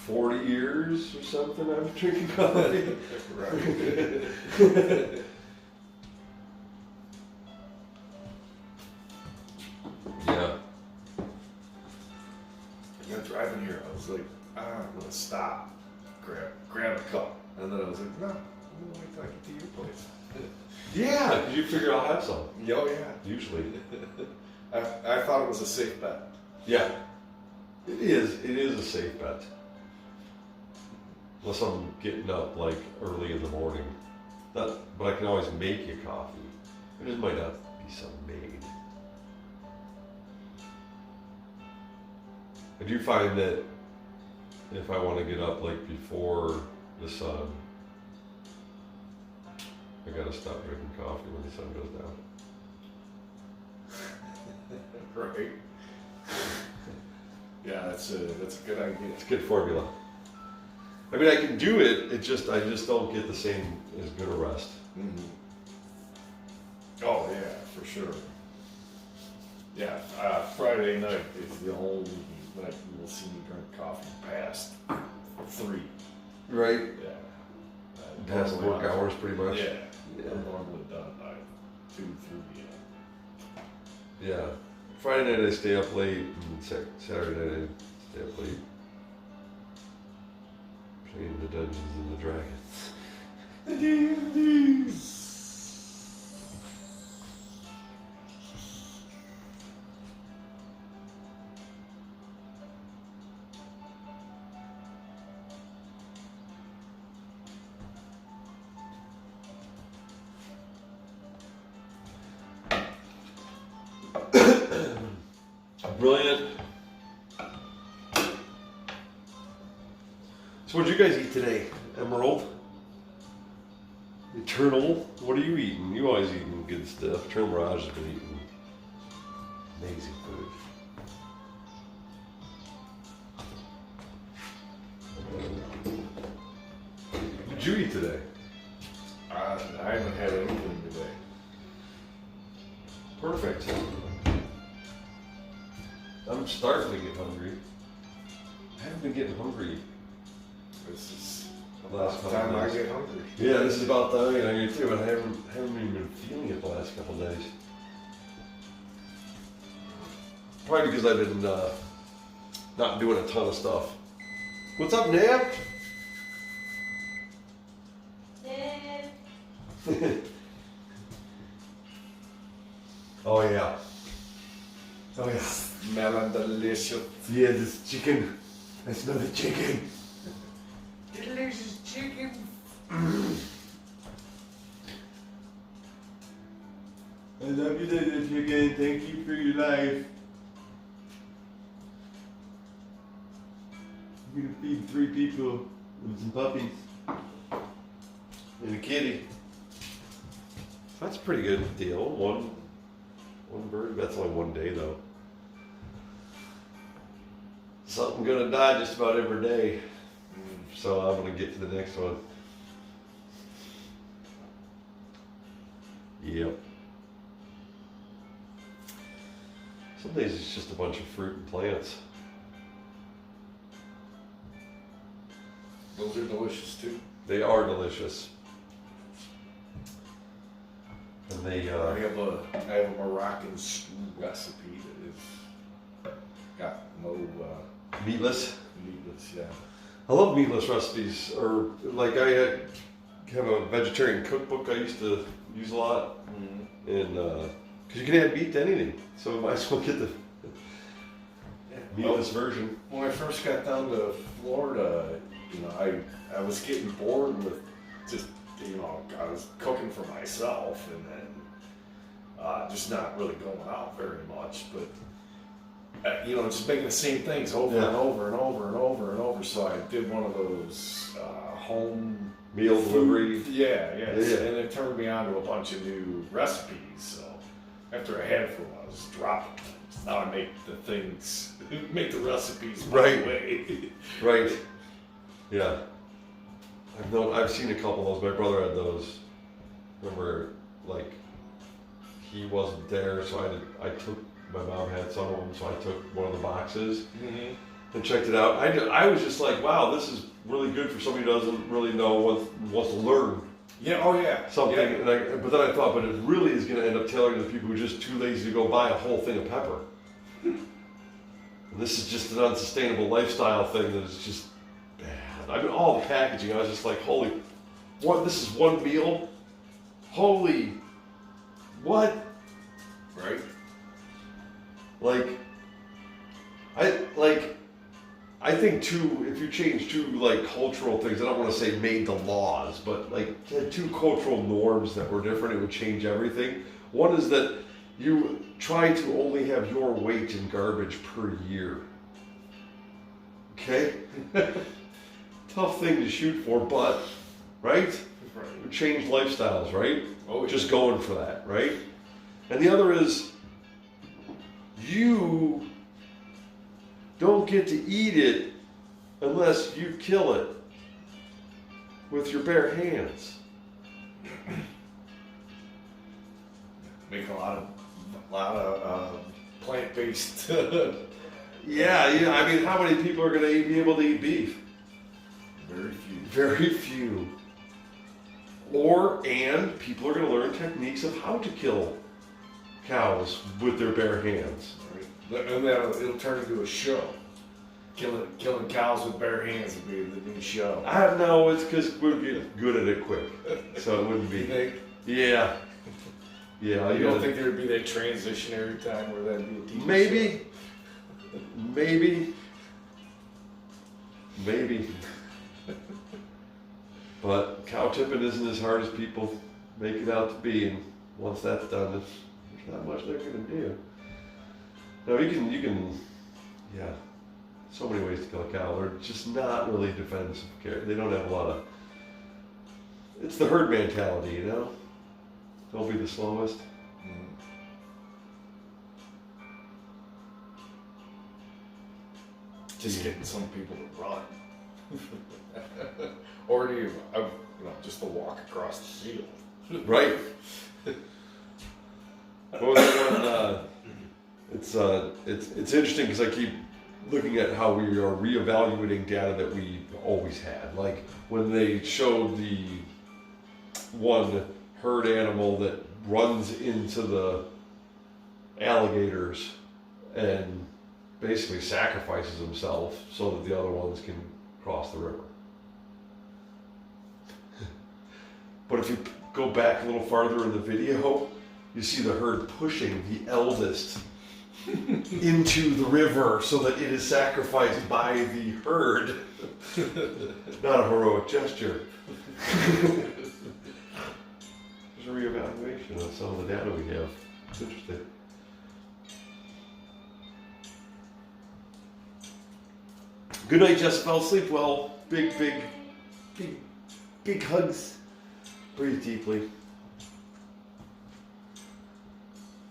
40 years or something I've been drinking coffee? Right. Yeah. Yeah, driving here, I was like, I'm gonna stop, grab a cup, and then I was like, no, I'm gonna wait till I get to your place. Yeah, because you figure I'll have some, Oh yeah. usually. I thought it was a safe bet. Yeah, it is a safe bet. Unless I'm getting up like early in the morning. But I can always make you coffee. It just might not be some made. I do find that if I want to get up like before the sun, I gotta stop drinking coffee when the sun goes down. Right. Yeah, that's a good idea. It's a good formula. I mean, I can do it. I just don't get the same as good a rest. Mm-hmm. Oh yeah, for sure. Yeah, Friday night is the only night you will see me drink coffee past 3. Right. Yeah. Past Normally work hours, pretty much. Yeah. Yeah. I'm normally done by 2, 3 Yeah. Friday night I stay up late, and Saturday night I stay up late. Playing the Dungeons and the Dragons. The D&D. Brilliant. So what'd you guys eat today, Emerald? Eternal? What are you eating? You always eating good stuff. Eternal Mirage has been eating amazing food. What did you eat today? I haven't had anything today. Perfect. I'm starting to get hungry. I haven't been getting hungry. This is The last about the couple time I days. get hungry. Yeah, this is about the time I get too, but I haven't even been feeling it the last couple days. Probably because I've been not doing a ton of stuff. What's up, Nab? Oh yeah. Oh yeah. Smelling delicious. Yeah, this chicken. I smell the chicken. Delicious chicken. chicken. Thank you for your life. I'm gonna feed 3 people and some puppies and a kitty. That's a pretty good deal. One bird. That's only one day though. Something gonna die just about every day. So I'm gonna get to the next one. Yep. Some days it's just a bunch of fruit and plants. Those are delicious too. They are delicious. And they, I have a Moroccan stew recipe that is got no meatless. meatless. Yeah. I love meatless recipes. Or like I have a vegetarian cookbook I used to use a lot. And because you can add meat to anything. So I might as well get the meatless version. When I first got down to Florida, you know, I was getting bored with just, you know, I was cooking for myself and then just not really going out very much, but you know, just making the same things over and over and over and over and over. So I did one of those home Meal delivery. Yeah. Yeah. And it turned me on to a bunch of new recipes. So after a handful, I was dropping things. Now I make the things, make the recipes my Right. way. Right. Yeah. I've seen a couple of those. My brother had those. Remember, like, he wasn't there, so I took, my mom had some of them, so I took one of the boxes and checked it out. I was just like, wow, this is really good for somebody who doesn't really know wants to learn Yeah, oh yeah. something. Yeah. And but then I thought, but it really is going to end up tailoring to the people who are just too lazy to go buy a whole thing of pepper. And this is just an unsustainable lifestyle thing that is just bad. I mean, all the packaging, I was just like, holy, what? This is one meal? Holy, what? Right? I think too, if you change two like cultural things, I don't want to say made the laws, but like had 2 cultural norms that were different, it would change everything. One is that you try to only have your weight in garbage per year. Okay? Tough thing to shoot for, but, right? Right. We change lifestyles, right? Oh, Just going for that, right? And the other is, you don't get to eat it unless you kill it with your bare hands. Make a lot of plant-based. Yeah, I mean, how many people are going to be able to eat beef? Very few. Very few. And people are going to learn techniques of how to kill cows with their bare hands. Right. And then it'll turn into a show. Killing cows with bare hands will be the new show. I don't know, it's because we'll get good at it quick. So it wouldn't You be. think? Yeah. Yeah. You don't think there would be that transitionary time where that'd be a TV Maybe. show? Maybe. But cow tipping isn't as hard as people make it out to be, and once that's done, there's not much they're gonna do. No, you can, yeah, so many ways to kill a cow. They're just not really defensive. They don't have a lot of, it's the herd mentality, you know? Don't be the slowest. Just getting some people to run. Or do you know, just to walk across the field. Right. What was that one? It's interesting because I keep looking at how we are reevaluating data that we always had. Like when they showed the one herd animal that runs into the alligators and basically sacrifices himself so that the other ones can cross the river. But if you go back a little farther in the video, you see the herd pushing the eldest into the river so that it is sacrificed by the herd. Not a heroic gesture. There's a reevaluation of some of the data we have. It's interesting. Good night, Jessica. I'll sleep well. Big hugs. Breathe deeply.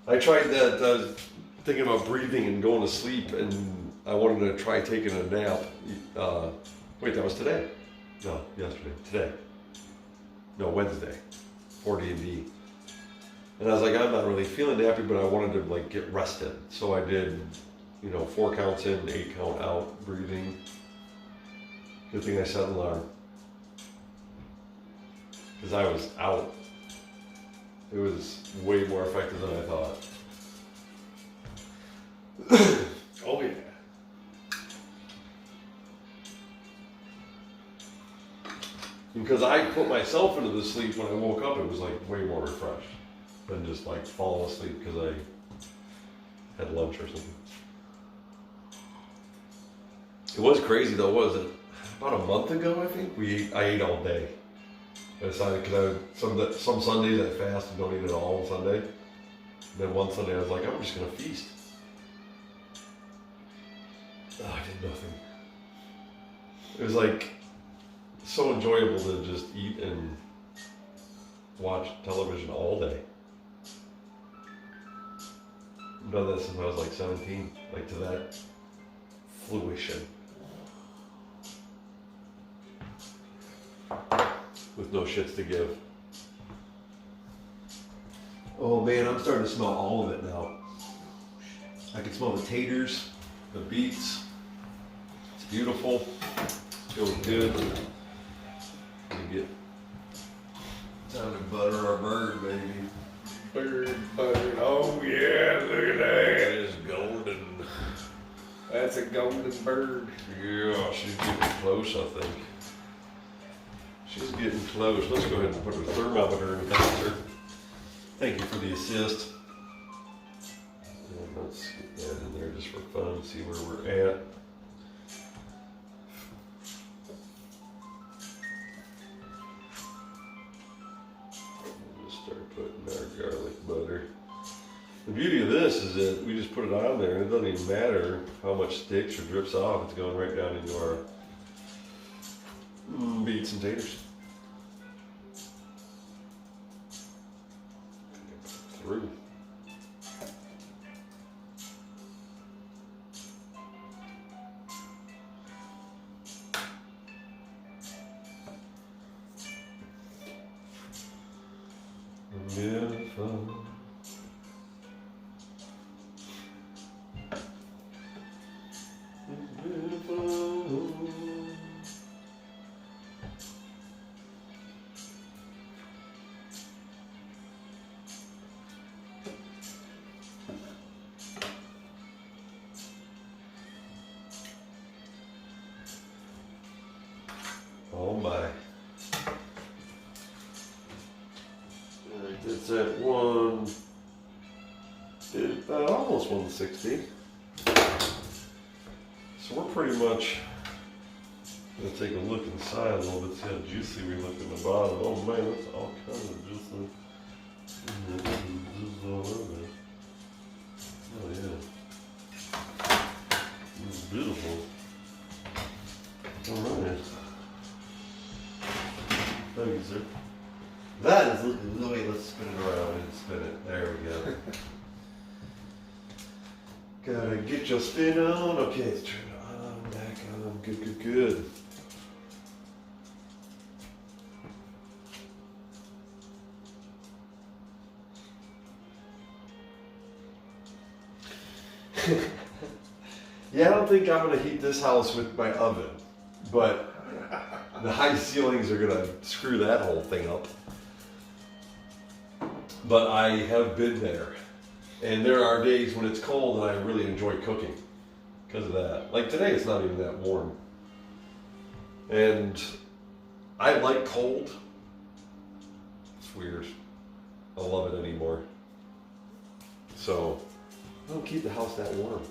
I tried that, thinking about breathing and going to sleep, and I wanted to try taking a nap. Wait, that was today? No, yesterday. Today. No, Wednesday. 4D&D. And I was like, I'm not really feeling nappy, but I wanted to like get rested. So I did, 4 counts in, 8 count out, breathing. Good thing I set an alarm. Because I was out. It was way more effective than I thought. Oh yeah. Because I put myself into the sleep when I woke up, it was like way more refreshed than just like falling asleep because I had lunch or something. It was crazy though, was it? About a month ago, I think I ate all day. I decided because some Sundays I fast and don't eat at all on Sunday. And then one Sunday I was like, I'm just gonna feast. Oh, I did nothing. It was like so enjoyable to just eat and watch television all day. I've done that since I was like 17, like to that fruition. With no shits to give. Oh man, I'm starting to smell all of it now. I can smell the taters, the beets. It's beautiful. It's feeling good. We get time to butter our bird, baby. Bird. Oh yeah, look at that. That is golden. That's a golden bird. Yeah, she's getting close, I think. She's getting close. Let's go ahead and put a thermometer in the temperature. Thank you for the assist. And let's get that in there just for fun, see where we're at. We'll just start putting our garlic butter. The beauty of this is that we just put it on there and it doesn't even matter how much sticks or drips off. It's going right down into our beets and taters. Through. Beautiful. Oh my. Alright, it's at almost 160. So we're pretty much gonna take a look inside a little bit, see how juicy we look in the bottom. Oh man, that's all kinds of juicy. Juice all over. Oh yeah. It's beautiful. Alright. Thank you, sir. That is looking, wait, let's spin it around and spin it. There we go. Gotta get your spin on. Okay, let's turn it on, back on. Good. Yeah, I don't think I'm gonna heat this house with my oven, but the high ceilings are gonna screw that whole thing up. But I have been there. And there are days when it's cold and I really enjoy cooking because of that. Like today, it's not even that warm. And I like cold. It's weird. I don't love it anymore. So I don't keep the house that warm.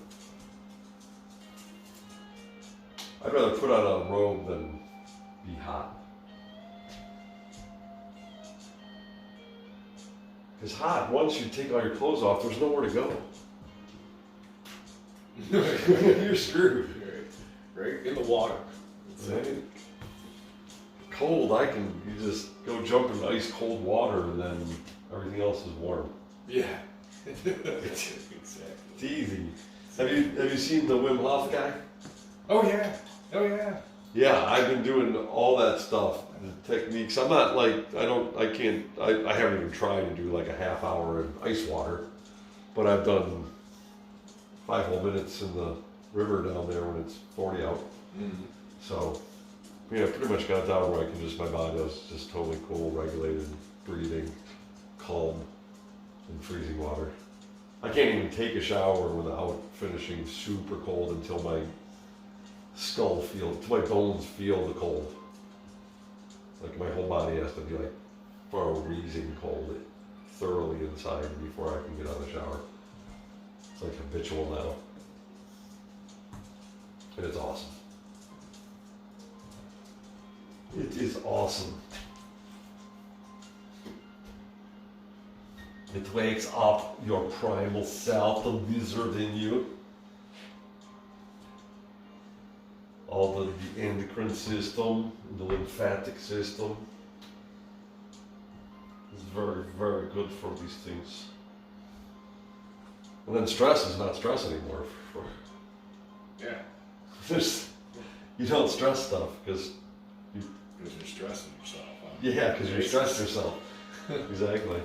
I'd rather put on a robe than be hot. It's hot. Once you take all your clothes off, there's nowhere to go. You're screwed. Right in the water. Right? Cold, you just go jump in ice cold water and then everything else is warm. Yeah. Exactly. It's easy. Have you seen the Wim Hof guy? Oh yeah. Oh yeah. Yeah, I've been doing all that stuff, the techniques. I'm not like, I haven't even tried to do like a half hour in ice water, but I've done 5 whole minutes in the river down there when it's 40 out. Mm-hmm. So, yeah, pretty much got down where I can my body is just totally cool, regulated, breathing, calm, in freezing water. I can't even take a shower without finishing super cold until my my bones feel the cold. Like my whole body has to be like freezing cold, thoroughly inside before I can get out of the shower. It's like habitual now. And it's awesome. It is awesome. It wakes up your primal self, the lizard in you. All the endocrine system, the lymphatic system. It's very, very good for these things. And then stress is not stress anymore. Yeah. You don't stress stuff because Because you're stressing yourself. Huh? yeah, because you stress yourself. Exactly.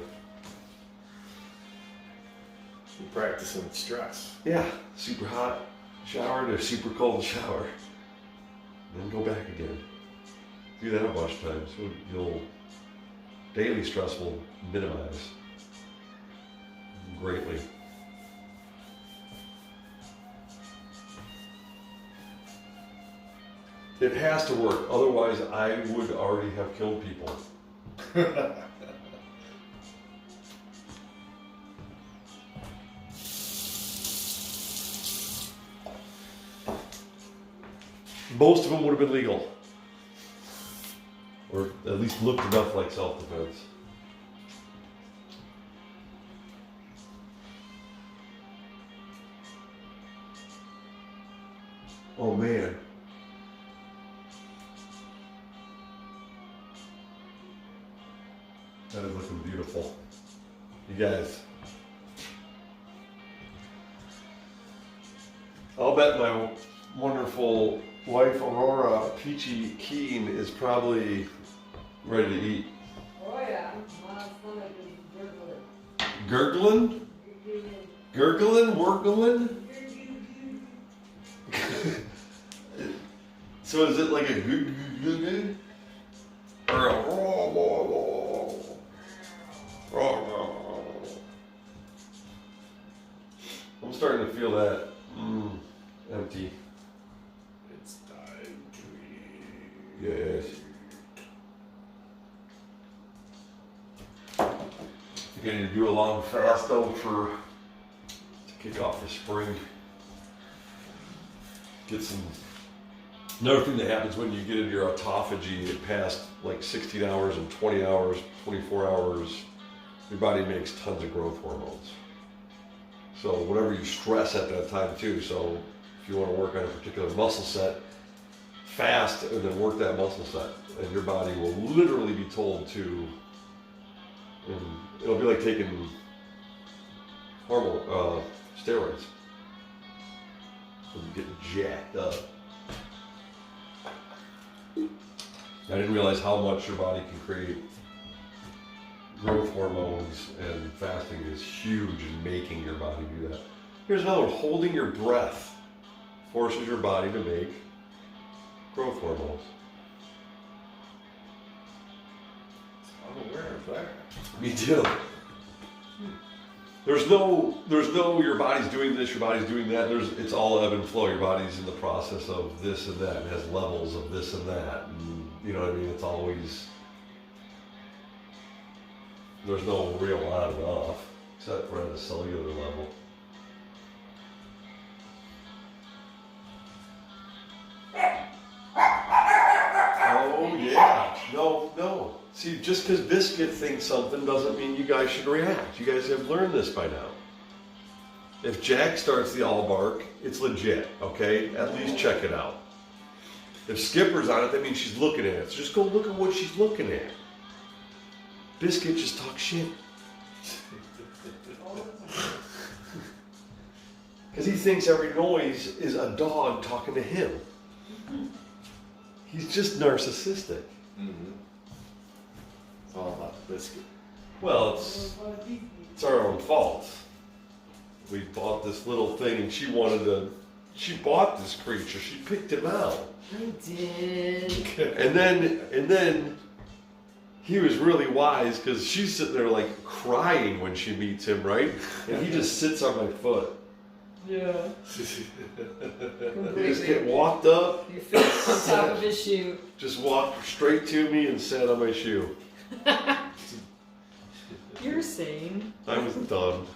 You're practicing stress. Yeah, super hot shower to super cold shower. Then go back again. Do that a bunch of times. You'll daily stress will minimize greatly. It has to work, otherwise I would already have killed people. Most of them would have been legal. Or at least looked enough like self-defense. Oh man. That is looking beautiful. You guys. I'll bet my wonderful wife Aurora Peachy Keen is probably ready to eat. Oh yeah, my stomach is Gurgling? gurgling. Gurgling? Wurgling? So is it like a good or a I'm starting to feel that empty. It's time to eat. Yes. I think I need to do a long fast though to kick off the spring. Get some. Another thing that happens when you get into your autophagy, past like 16 hours and 20 hours, 24 hours, your body makes tons of growth hormones. So whatever you stress at that time too. So if you want to work on a particular muscle set, fast and then work that muscle set, and your body will literally be told to. And it'll be like taking hormone steroids. So you get jacked up. I didn't realize how much your body can create growth hormones, and fasting is huge in making your body do that. Here's another one. Holding your breath forces your body to make growth hormones. I'm aware of that. Me too. There's no your body's doing this, your body's doing that. It's all ebb and flow. Your body's in the process of this and that. It has levels of this and that. And, you know what I mean? It's always, there's no real on and off, except for at a cellular level. Oh yeah. No. See, just because Biscuit thinks something doesn't mean you guys should react. You guys have learned this by now. If Jack starts the all bark, it's legit, okay? At least check it out. If Skipper's on it, that means she's looking at it. So just go look at what she's looking at. Biscuit just talks shit. Because he thinks every noise is a dog talking to him. He's just narcissistic. Mm-hmm. It's all about the biscuit. Well, it's our own fault. We bought this little thing and she bought this creature. She picked him out. I did. And then he was really wise because she's sitting there like crying when she meets him, right? And he just sits on my foot. Yeah. He just get walked up. You fit on top of his shoe. Just walked straight to me and sat on my shoe. You're sane. I was done.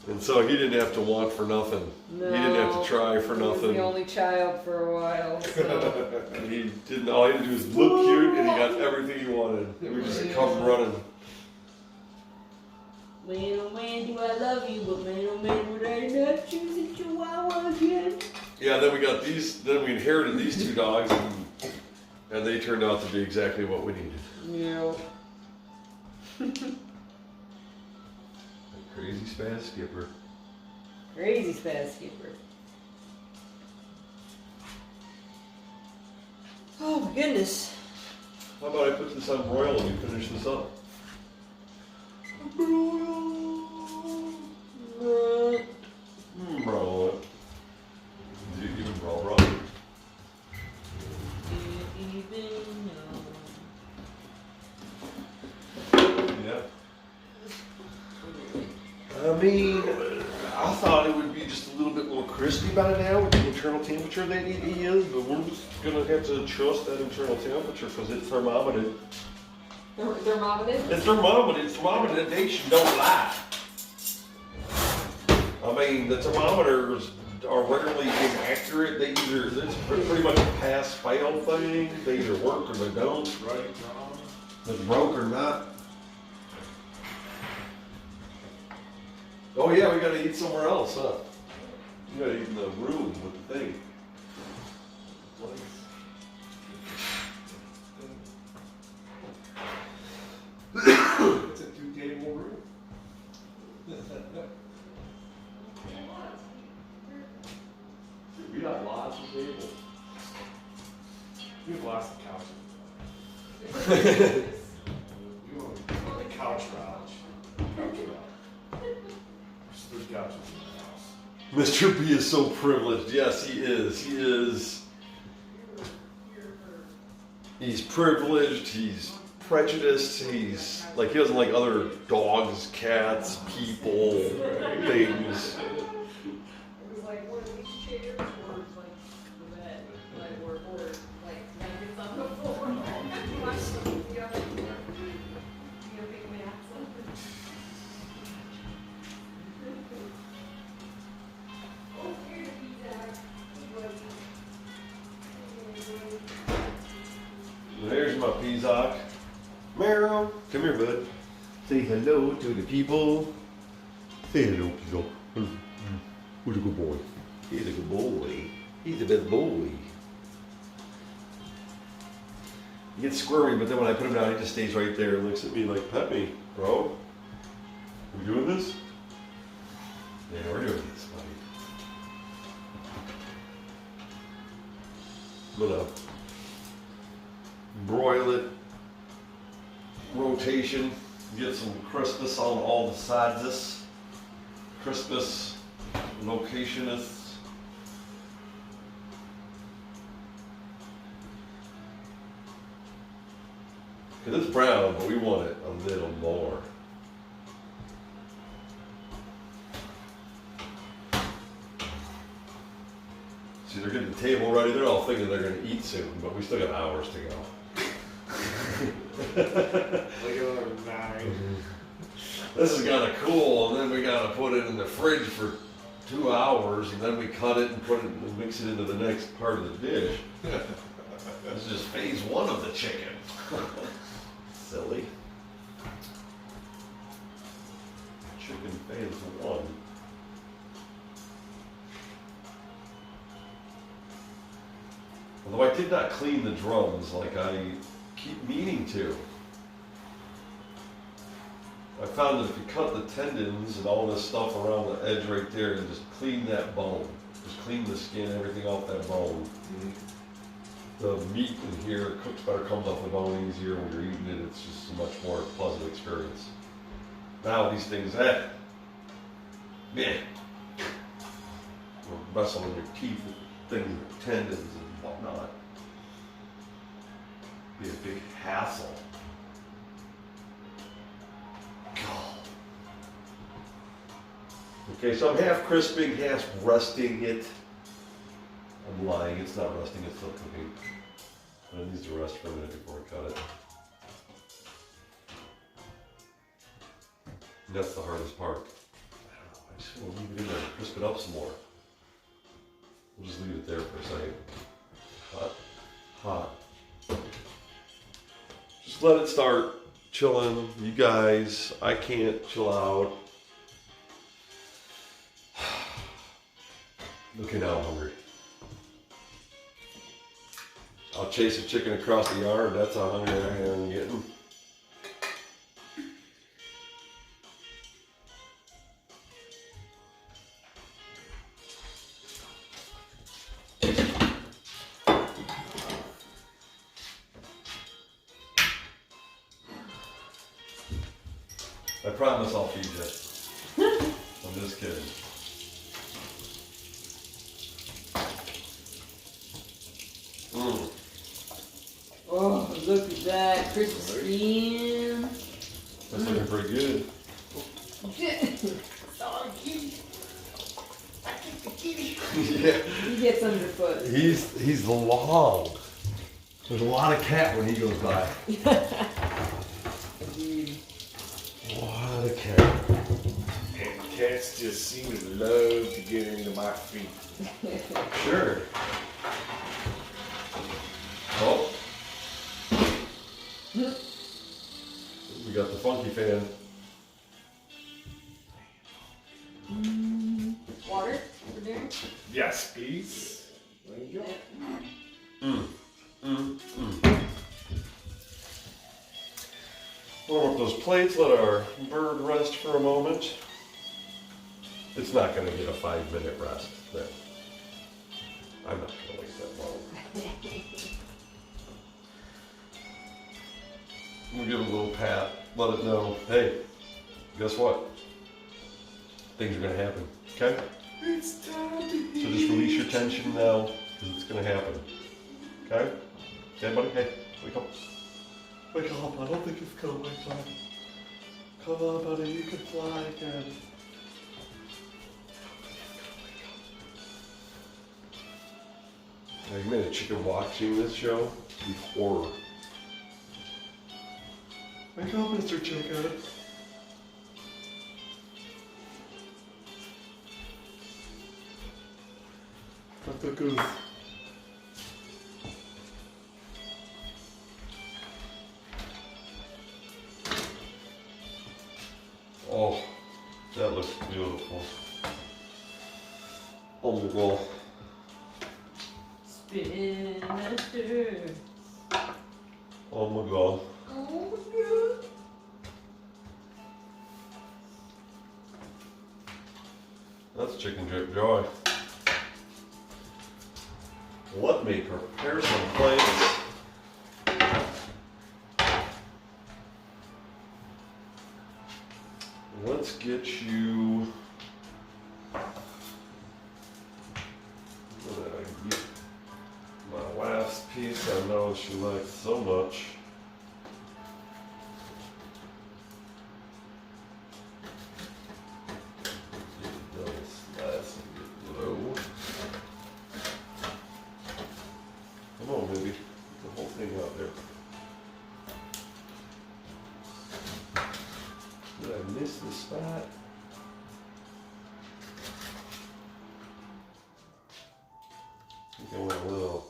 And so he didn't have to want for nothing. No, he didn't have to try for He was nothing. the only child for a while. So. And he didn't. All he had to do was look cute, and he got everything he wanted. He would just come running. Man, oh man, do I love you, but man, oh man, would I not choose a Chihuahua again? Yeah. Then we got these. Then we inherited these two dogs, and they turned out to be exactly what we needed. Yeah. Crazy spaz skipper. Crazy fast skipper. Oh my goodness. How about I put this on broil and we finish this up? Broil. Broil. Do you even broil? Yeah. I mean, I thought it would be just a little bit more crispy by now with the internal temperature that it is, but we're just gonna have to trust that internal temperature because it's thermometered. Thermometer? It's thermometered. Thermometration don't lie. I mean, the thermometers are rarely inaccurate. They either, it's pretty much a pass-fail thing. They either work or they don't. Right, Tom? If it's broke or not. Oh yeah, we gotta eat somewhere else, huh? You gotta eat in the room with the thing. It's a two-table room. We got lots of tables. We have lots of couches. We want a couch lounge. Couch lounge. There's 3 couches in the house. Mr. B is so privileged. Yes, he is. He is. He's privileged. He's prejudiced. He's like, he doesn't like other dogs, cats, people, things. It was like one of these chairs or like the bed, like or like blankets on the floor. Watch them, you know, big maps. Oh, here's Beets. There's my Peacock. Meryl, come here, bud. Say hello to the people. Say hello, Peacock. Who's a good boy? He's a good boy. He's the best boy. He gets squirmy, but then when I put him down, he just stays right there and looks at me like, pet me, bro. We doing this? Yeah, we're doing this, buddy. I'm gonna broil it, rotation, get some crispness on all the sides. Crispness, locationists. Because it's brown, but we want it a little more. See, they're getting the table ready. They're all thinking they're going to eat soon, but we still got hours to go. Like another 9. This has got to cool, and then we got to put it in the fridge for 2 hours, and then we cut it and put it and mix it into the next part of the dish. This is just phase 1 of the chicken. Silly. Chicken phase 1. Although I did not clean the drums like I keep meaning to. I found that if you cut the tendons and all this stuff around the edge right there and just clean that bone, just clean the skin, everything off that bone, the meat in here cooks better, comes off the bone easier when you're eating it. It's just a much more pleasant experience. Now these things, man, you're wrestling your teeth with things, tendons and whatnot. Be a big hassle. Okay, so I'm half crisping, half resting it. I'm lying, it's not resting, it's still cooking. But it needs to rest for a minute before I cut it. And that's the hardest part. I don't know, I just want to leave it in there and crisp it up some more. We'll just leave it there for a second. Hot. Just let it start chilling. You guys, I can't chill out. Okay, now I'm hungry. I'll chase a chicken across the yard. That's how hungry I am getting. I promise I'll feed you. I'm just kidding. Oh, look at that crisp skin. That's looking pretty good. Sorry, kitty. I kicked the kitty. Yeah. He gets underfoot. He's long. There's a lot of cat when he goes by. A lot of cat. And cats just seem to love to get into my feet. Sure. Oh. We got the funky fan. Water for dinner? Yes, please. There you go. Warm up those plates, let our bird rest for a moment. It's not going to get a 5-minute rest. No. I'm not going to wait that long. We'll give it a little pat, let it know, hey, guess what? Things are going to happen, okay? It's time to So just release your tension now, because it's going to happen, okay? Okay, buddy? Hey, wake up. Wake up, I don't think it's going to wake up. Come on, buddy, you can fly again. Now, you made a chicken watching this show? It'd be horror. Wake up, Mr. Chicken. Not the goose. Oh, that looks beautiful. Oh my god. Spin master. Oh my god. Oh my god. That's chicken drip joy. Let me prepare some plates. Let's get you. What did I get? My last piece I know she likes so much. Come on, baby. Get the whole thing out there. Did I miss the spot? I think I went a little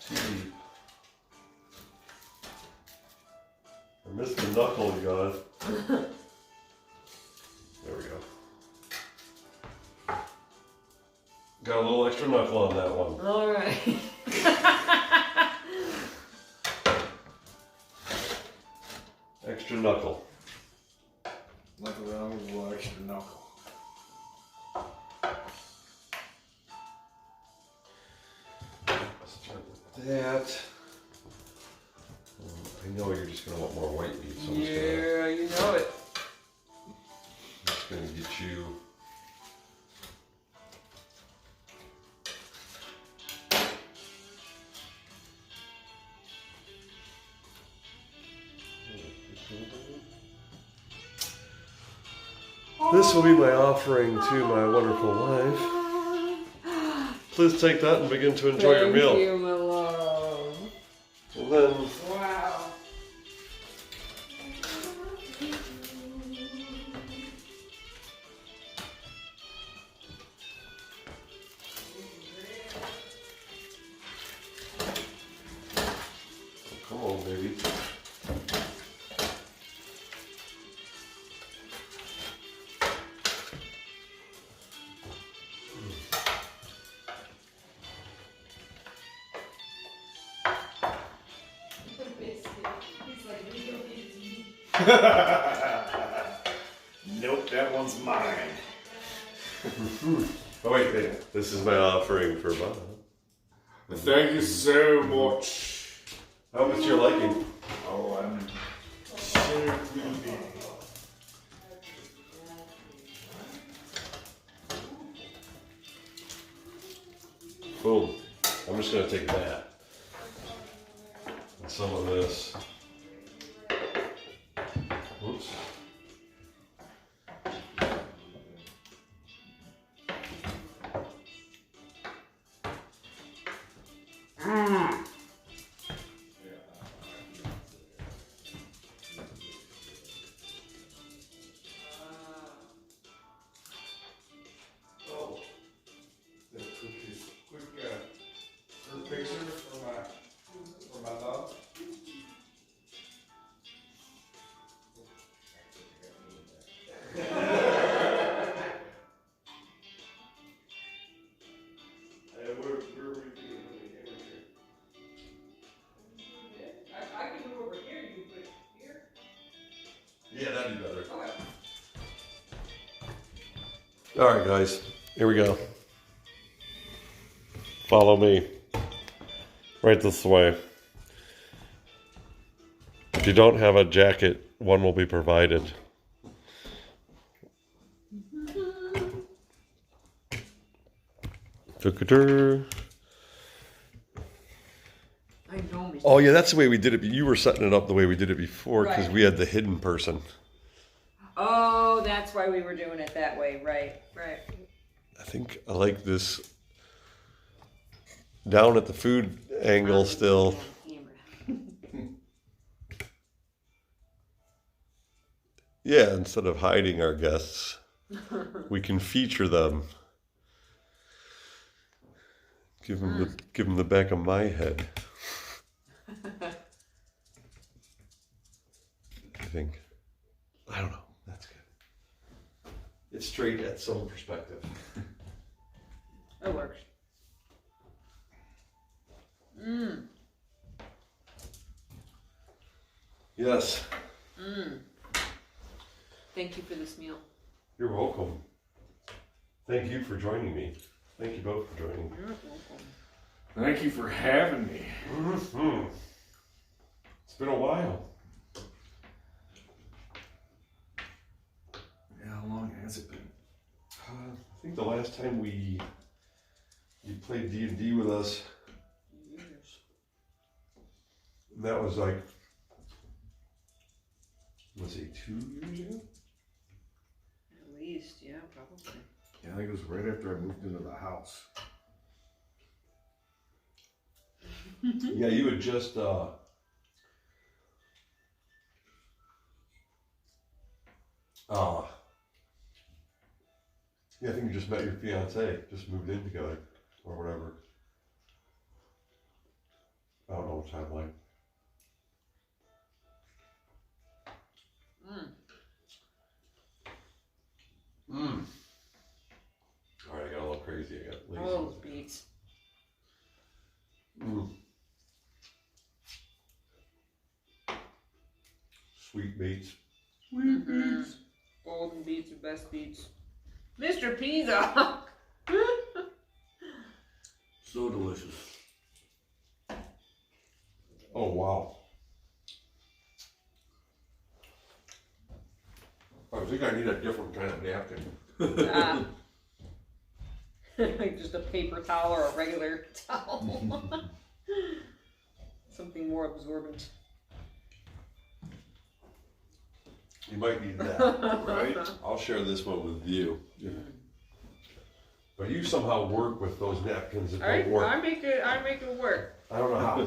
too deep. I missed the knuckle, you guys. There we go. Got a little extra knuckle on that one. All right. Extra knuckle. Nothing wrong with a little extra knuckle. Let's start with that. I know you're just gonna want more white meat, so Yeah, you know it. I'm just gonna get you. This will be my offering to my wonderful wife. Please take that and begin to enjoy your meal. Thank you, my love. And then Wow. come on, baby. He's like, we don't need to eat. Nope, that one's mine. Oh wait, this is my offering for Bob. Thank you so much. How much you're liking? Oh, I'm so greedy. Boom. I'm just gonna take that and some of this. Oops. Oh, the cookies. Quick picture for my dog. Where are we doing I can move over here. You can put it here. Yeah, that'd be better. Okay. All right, guys, here we go. Follow me. Right this way. If you don't have a jacket, one will be provided. Du-ka-dur. I know me. Oh yeah, that's the way we did it. You were setting it up the way we did it before because Right. we had the hidden person. Oh, that's why we were doing it that way. Right, right. I think I like this down at the food angle still. Yeah, instead of hiding our guests, we can feature them. Give them the back of my head. I think. I don't know. That's good. It's straight at some perspective. It works. Mmm. Yes. Mmm. Thank you for this meal. You're welcome. Thank you for joining me. Thank you both for joining me. You're welcome. Thank you for having me. Mm-hmm. It's been a while. Yeah, how long has it been? I think the last time you played D&D with us, Years. that was like, let's see, 2 years ago? At least, yeah, probably. Yeah, I think it was right after I moved into the house. Yeah, you had just, yeah, I think you just met your fiance, just moved in together, or whatever. I don't know the timeline. Mmm. Mmm. Alright, I got a little crazy. I got lazy. All those beets. Sweet beets. Sweet beets. Golden beets are best beets. Mr. Pizza! So delicious. Oh, wow. I think I need a different kind of napkin. Like just a paper towel or a regular towel. Something more absorbent. You might need that. Right? I'll share this one with you. But you somehow work with those napkins that don't work. I make it work. I don't know how.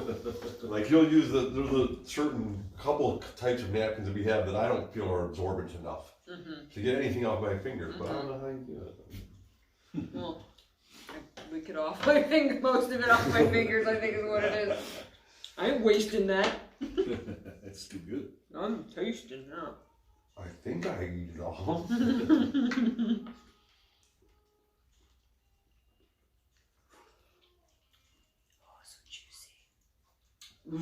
Like you'll use there's a certain couple of types of napkins that we have that I don't feel are absorbent enough to get anything off my fingers, but I don't know how you do it. Well, I lick it off my finger, most of it off my fingers, I think is what it is. I ain't wasting that. That's too good. I'm tasting now. I think I eat it all. Oh, so juicy.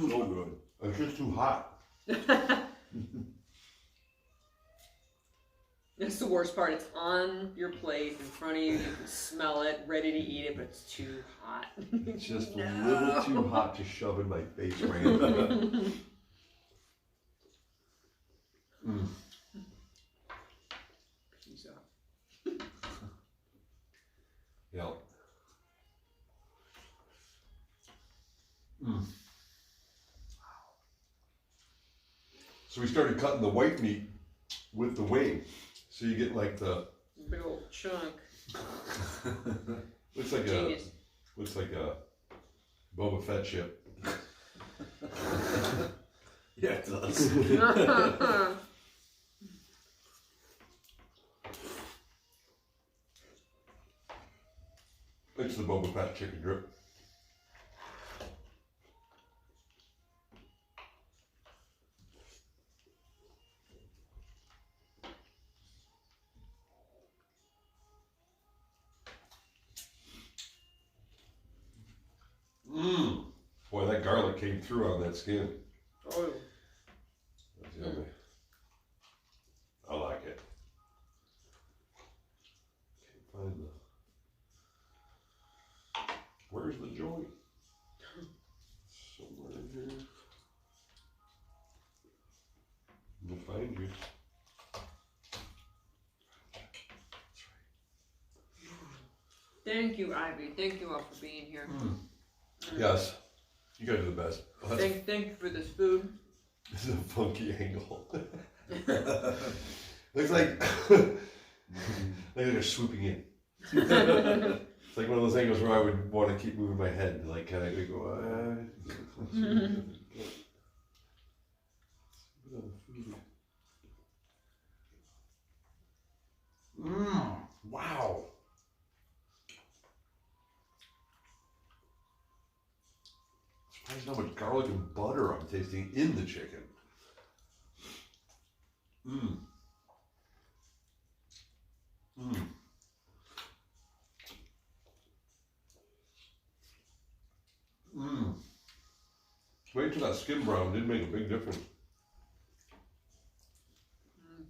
So good. It's just too hot. That's the worst part. It's on your plate in front of you. You can smell it, ready to eat it, but it's too hot. It's just No. a little too hot to shove in my face right now. Pizza. Yeah. So we started cutting the white meat with the wing. So you get like the Big old chunk. looks like Genius. a Boba Fett chip. Yeah, it does. It's the Boba Fett chicken drip. Boy, that garlic came through on that skin. Oh, That's yummy. I like it. Can't find the. Where's the joint? Somewhere in here. We'll find you. thank you, Ivy. Thank you all for being here. Yes, you guys are the best. Thank you for this food. This is a funky angle. Looks like they're swooping in. It's like one of those angles where I would want to keep moving my head, like kind of go. Wow. Surprised how much garlic and butter I'm tasting in the chicken. Wait till that skin brown did make a big difference.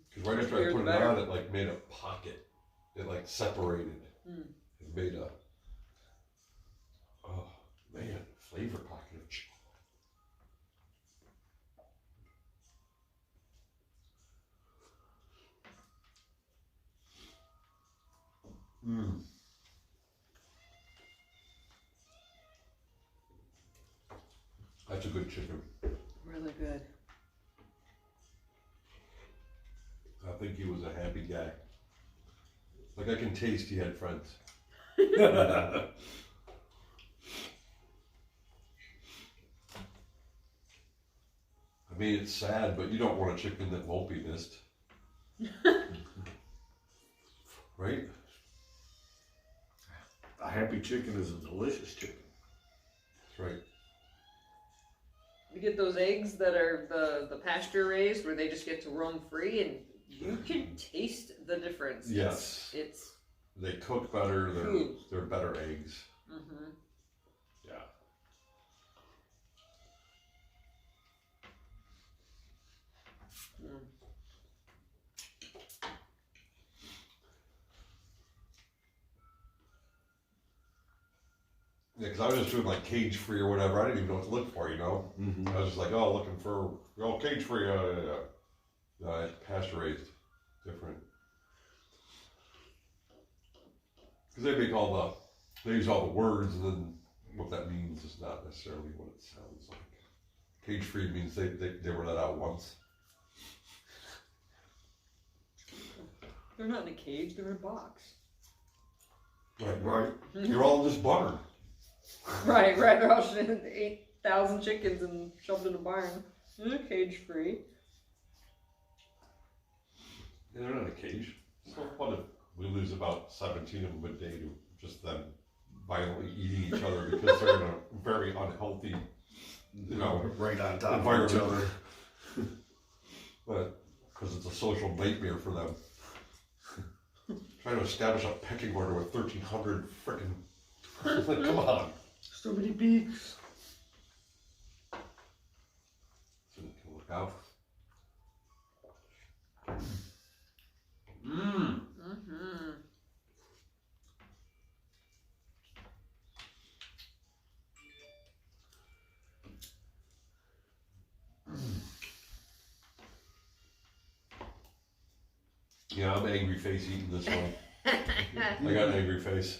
Because right after I put it on, it like made a pocket. It like separated. It made a, oh man, flavor pocket of chicken. That's a good chicken. Really good. I think he was a happy guy. Like I can taste he had friends. I mean, it's sad, but you don't want a chicken that won't be missed. Right? A happy chicken is a delicious chicken. That's right. You get those eggs that are the pasture raised where they just get to roam free and you can taste the difference. Yes. It's they cook better. They're better eggs. Mm-hmm. Yeah. Yeah, because I was just doing like cage free or whatever. I didn't even know what to look for, you know. Mm-hmm. I was just like, oh, looking for cage free. Pasture raised, different. Because they make they use all the words, and then what that means is not necessarily what it sounds like. Cage free means they were let out once. They're not in a cage, they're in a box. Right. You're all in this barn. Right, they're all 8,000 chickens and shoved in a barn. They're cage free. Yeah, they're not in a cage. So what if we lose about 17 of them a day to just them violently eating each other because they're in a very unhealthy, right on top of environment. each other. But because it's a social nightmare for them. Trying to establish a pecking order with 1,300 frickin'. Like, come on. So many beaks. So you can look out. Mm-hmm. Yeah, I'm angry face eating this one. I got an angry face.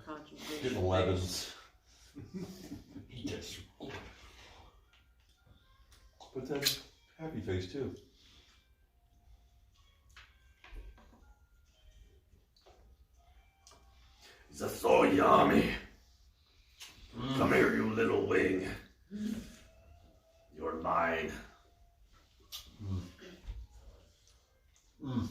Concentration. Getting 11s. Yes. But then happy face too. It's so yummy. Come here, you little wing. You're mine. Mm.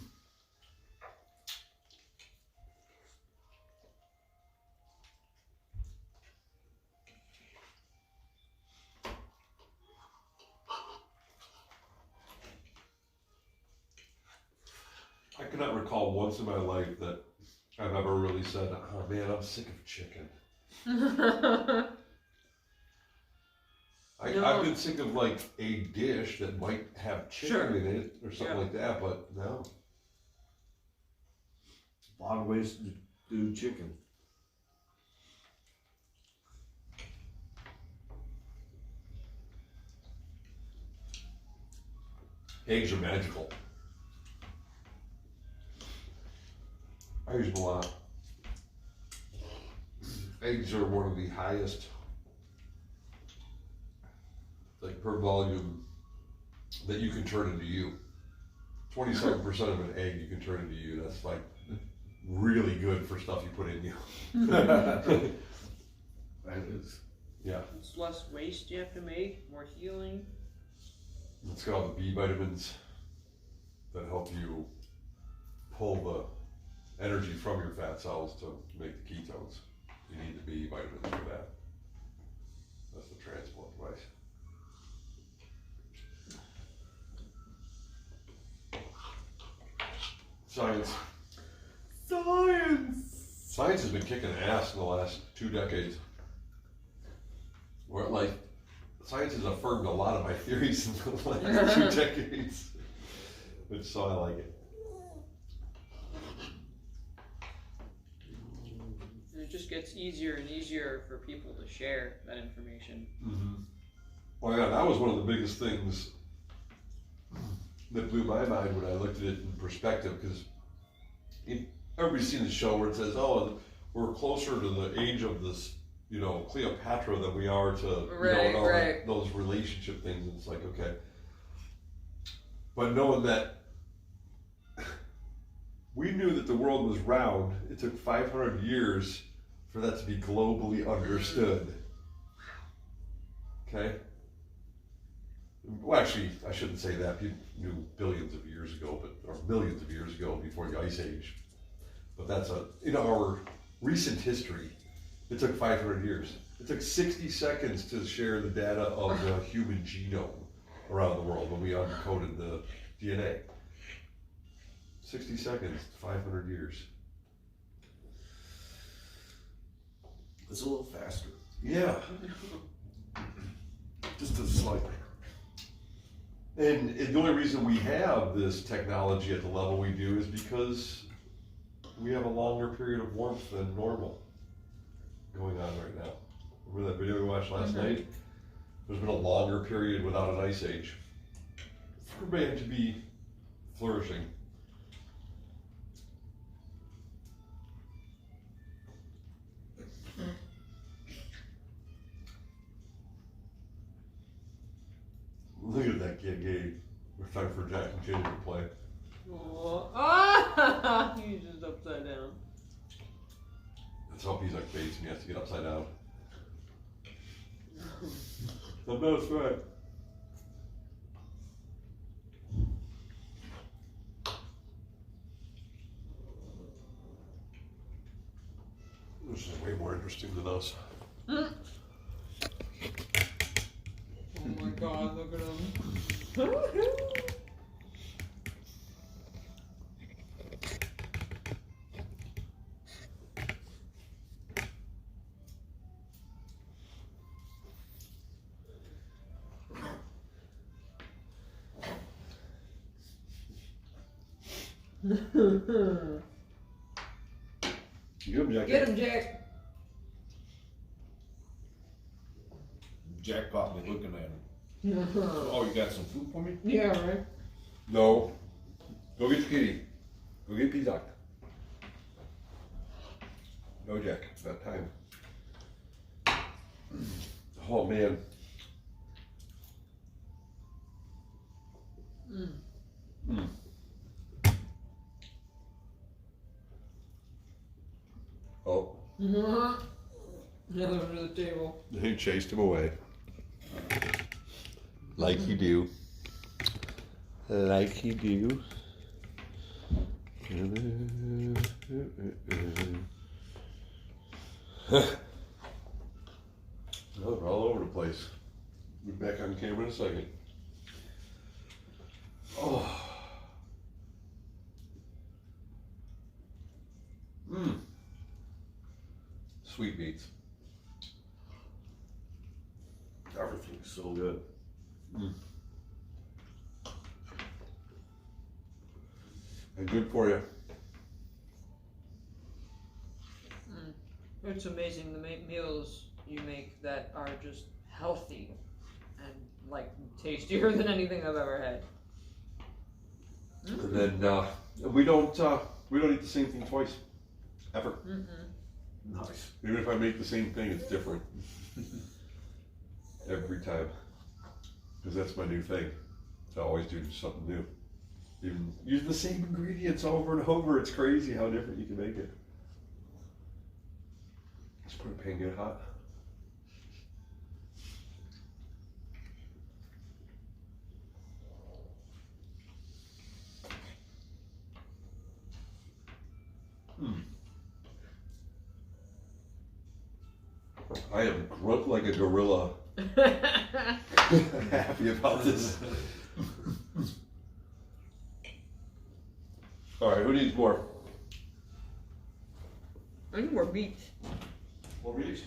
I cannot recall once in my life that I've ever really said, oh man, I'm sick of chicken. I've been sick of like a dish that might have chicken in it or something like that, but no. A lot of ways to do chicken. Eggs are magical. I use them a lot. Eggs are one of the highest, like per volume, that you can turn into you. 27% of an egg you can turn into you. That's like really good for stuff you put in you. That is. Yeah. It's less waste you have to make, more healing. It's got all the B vitamins that help you pull the energy from your fat cells to make the ketones. You need the B vitamins for that. That's the transport device. Science. Science has been kicking ass in the last 2 decades. Where like science has affirmed a lot of my theories in the last 2 decades. Which so I like it. And it just gets easier and easier for people to share that information. Mm-hmm. Well, yeah, that was one of the biggest things that blew my mind when I looked at it in perspective, because everybody's seen the show where it says, oh, we're closer to the age of this, Cleopatra than we are to, and all those relationship things. And it's like, okay. But knowing that we knew that the world was round, it took 500 years for that to be globally understood. Okay? Well, actually, I shouldn't say that. People knew billions of years ago, or millions of years ago before the Ice Age. But that's in our recent history, it took 500 years. It took 60 seconds to share the data of the human genome around the world when we uncoded the DNA. 60 seconds, 500 years. It's a little faster. Yeah. Just a slight. And the only reason we have this technology at the level we do is because we have a longer period of warmth than normal going on right now. Remember that video we watched last night? There's been a longer period without an ice age for man to be flourishing. Look at that kid, Gabe. It's time for Jack and Ginger to play. Oh, ah, he's just upside down. Let's hope he's like Beets and he has to get upside down. That's right. This is way more interesting than us. Oh my god, look at him. Get him, Jack. Get him, Jack. Jack caught me looking at him. Oh, you got some food for me? Yeah, right. No. Go get the kitty. Go get P-Doc. No, Jack. It's that time. Oh, man. Mm. Oh. Now under the table. He chased him away. Like you do. Like you do. Oh, they're all over the place. We'll be back on camera in a second. Oh. Mmm. Sweet beets. Everything's so good. Mm. And good for you. It's amazing the meals you make that are just healthy and like tastier than anything I've ever had. And then we don't eat the same thing twice, ever. Nice. Even if I make the same thing, it's different every time, because that's my new thing. I always do something new. Even use the same ingredients over and over. It's crazy how different you can make it. Just put a pan, get hot. I am grunt like a gorilla. Happy about this. All right, who needs more? I need more beets. More beets?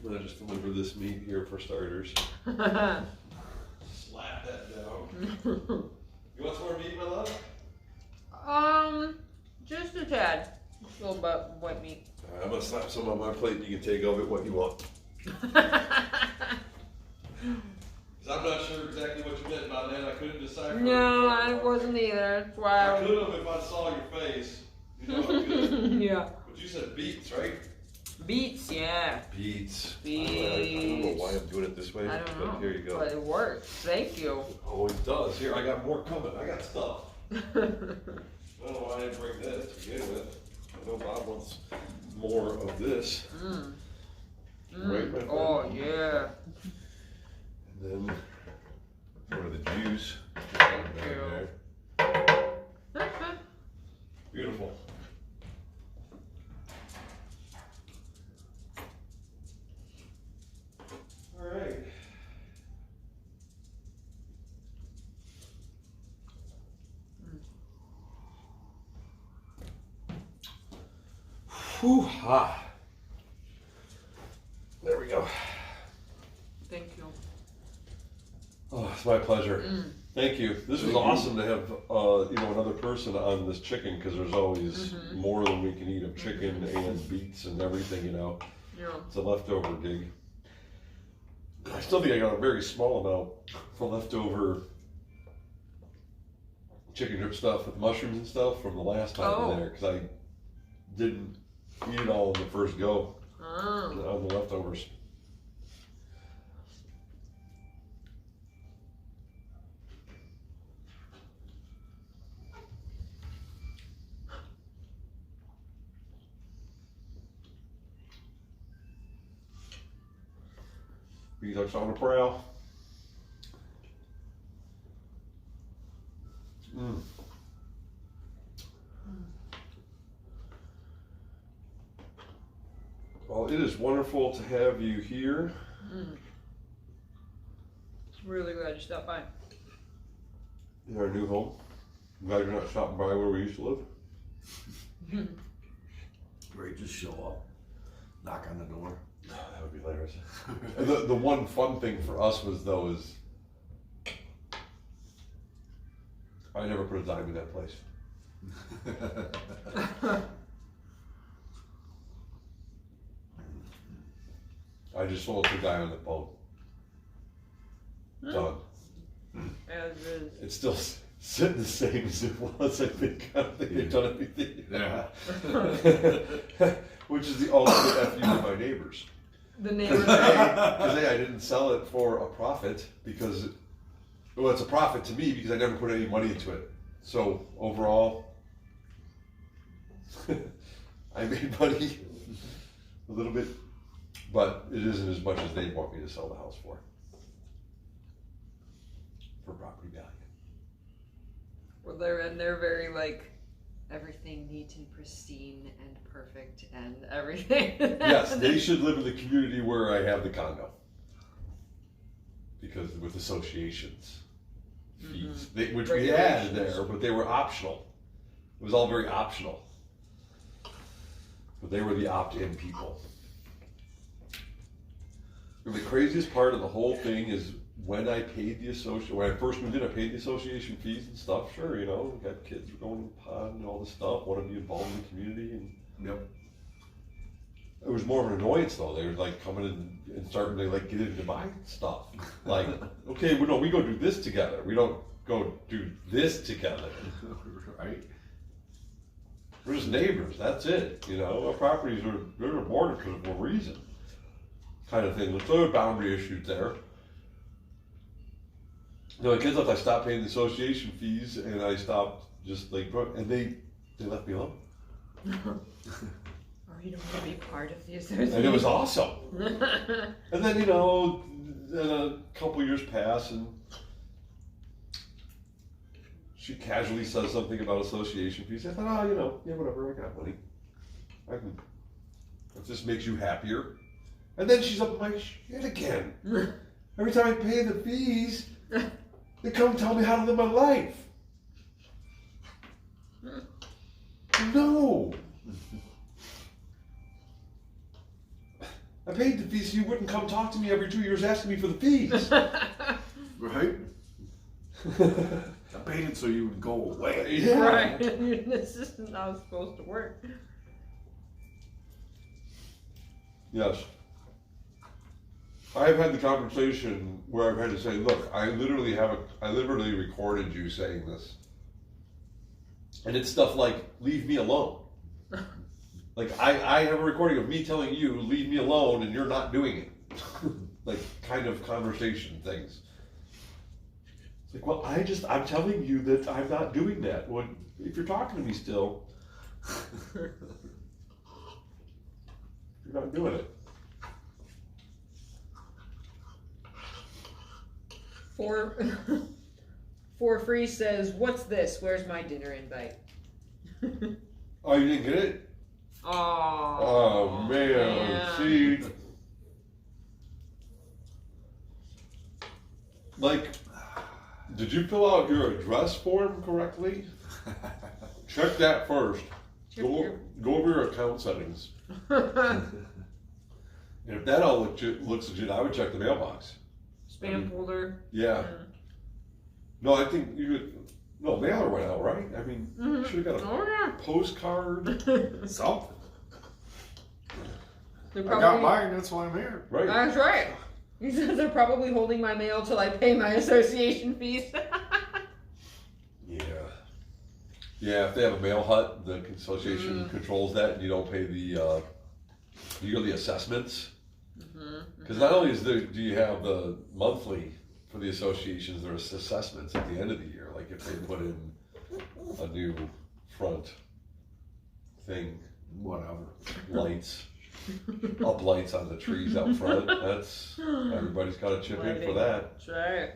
I'm gonna just deliver this meat here for starters. Slap that down. You want some more meat, my love? Just a tad. A little bit white meat. All right, I'm gonna slap some on my plate and you can take of it what you want. I'm not sure exactly what you meant by that. I couldn't decipher. No, I wasn't either. That's why I could have if I saw your face. You know I could. Yeah. But you said beets, right? Beets, yeah. Beets. Beets. I don't know why I'm doing it this way. I don't know. But here you go. But it works. Thank you. It always does. Here, I got more coming. I got stuff. I don't know why I bring that to begin with. I know Bob wants more of this. Right, my friend? Oh, yeah. And then more of the juice. Thank you. Beautiful. All right. Whew, ah. There we go. Thank you. Oh, it's my pleasure. Thank you. This was awesome to have, another person on this chicken because there's always more than we can eat of chicken and beets and everything, Yeah. It's a leftover gig. I still think I got a very small amount of leftover chicken drip stuff with mushrooms and stuff from the last time in there because I didn't eat it all in the first go on the leftovers. Beets on the prowl. Well, it is wonderful to have you here. Really glad you stopped by. In our new home. I'm glad you're not stopping by where we used to live. Great, just show up, knock on the door. Oh, that would be hilarious. And the one fun thing for us was I never put a dime in that place. I just sold it to the guy on the phone. Done. As is. It's still sitting the same as it was, I think. I don't think they've done anything. Yeah. Which is the ultimate FU to my neighbors. The neighbors. Because I didn't sell it for a profit because, it's a profit to me because I never put any money into it. So overall, I made money a little bit, but it isn't as much as they want me to sell the house for property value. Well, they're very like everything neat and pristine and perfect and everything. Yes, they should live in the community where I have the condo. Because with associations fees, which we had there, but they were optional. It was all very optional. But they were the opt-in people. And the craziest part of the whole thing is when I first moved in, I paid the association fees and stuff. Sure, we got kids going to the pond and all this stuff, want to be involved in the community. And Yep. it was more of an annoyance though. They were like coming in and starting to like get into my stuff. Like, okay, we go do this together. We don't go do this together. Right. We're just neighbors. That's it. Our properties they're bordered for a reason. Kind of thing. So there were boundary issues there. The kids left. I stopped paying the association fees, and I stopped just and they left me alone. Or you don't want to be part of the association. And it was awesome. And then, then a couple years pass and she casually says something about association fees. I thought, whatever, I got money. If this makes you happier. And then she's up my shit again. Every time I pay the fees, they come tell me how to live my life. No. I paid the fees so you wouldn't come talk to me every 2 years asking me for the fees. Right? I paid it so you would go away. Yeah. Right. This isn't how it's supposed to work. Yes. I've had the conversation where I've had to say, look, I literally recorded you saying this. And it's stuff like, leave me alone. Like, I have a recording of me telling you, leave me alone, and you're not doing it. Like, kind of conversation things. It's like, well, I'm telling you that I'm not doing that. When, if you're talking to me still, you're not doing it. For free says, "What's this? Where's my dinner invite?" Oh, you didn't get it? Oh man, see, like, did you fill out your address form correctly? Check that first. Go over your account settings. And if that all looks legit, I would check the mailbox. Spam folder. Yeah. No, I think you could. No, mailer went out, right? I mean, you should have got a postcard. Something. They're I probably, got mine, that's why I'm here. Right. That's right. He says they're probably holding my mail till I pay my association fees. Yeah. Yeah, if they have a mail hut, the association controls that, and you don't pay the yearly assessments. Because not only do you have the monthly for the associations, there's assessments at the end of the year. Like if they put in a new front thing, Whatever. lights, up lights on the trees out front. That's everybody's got to chip in for that. That's right.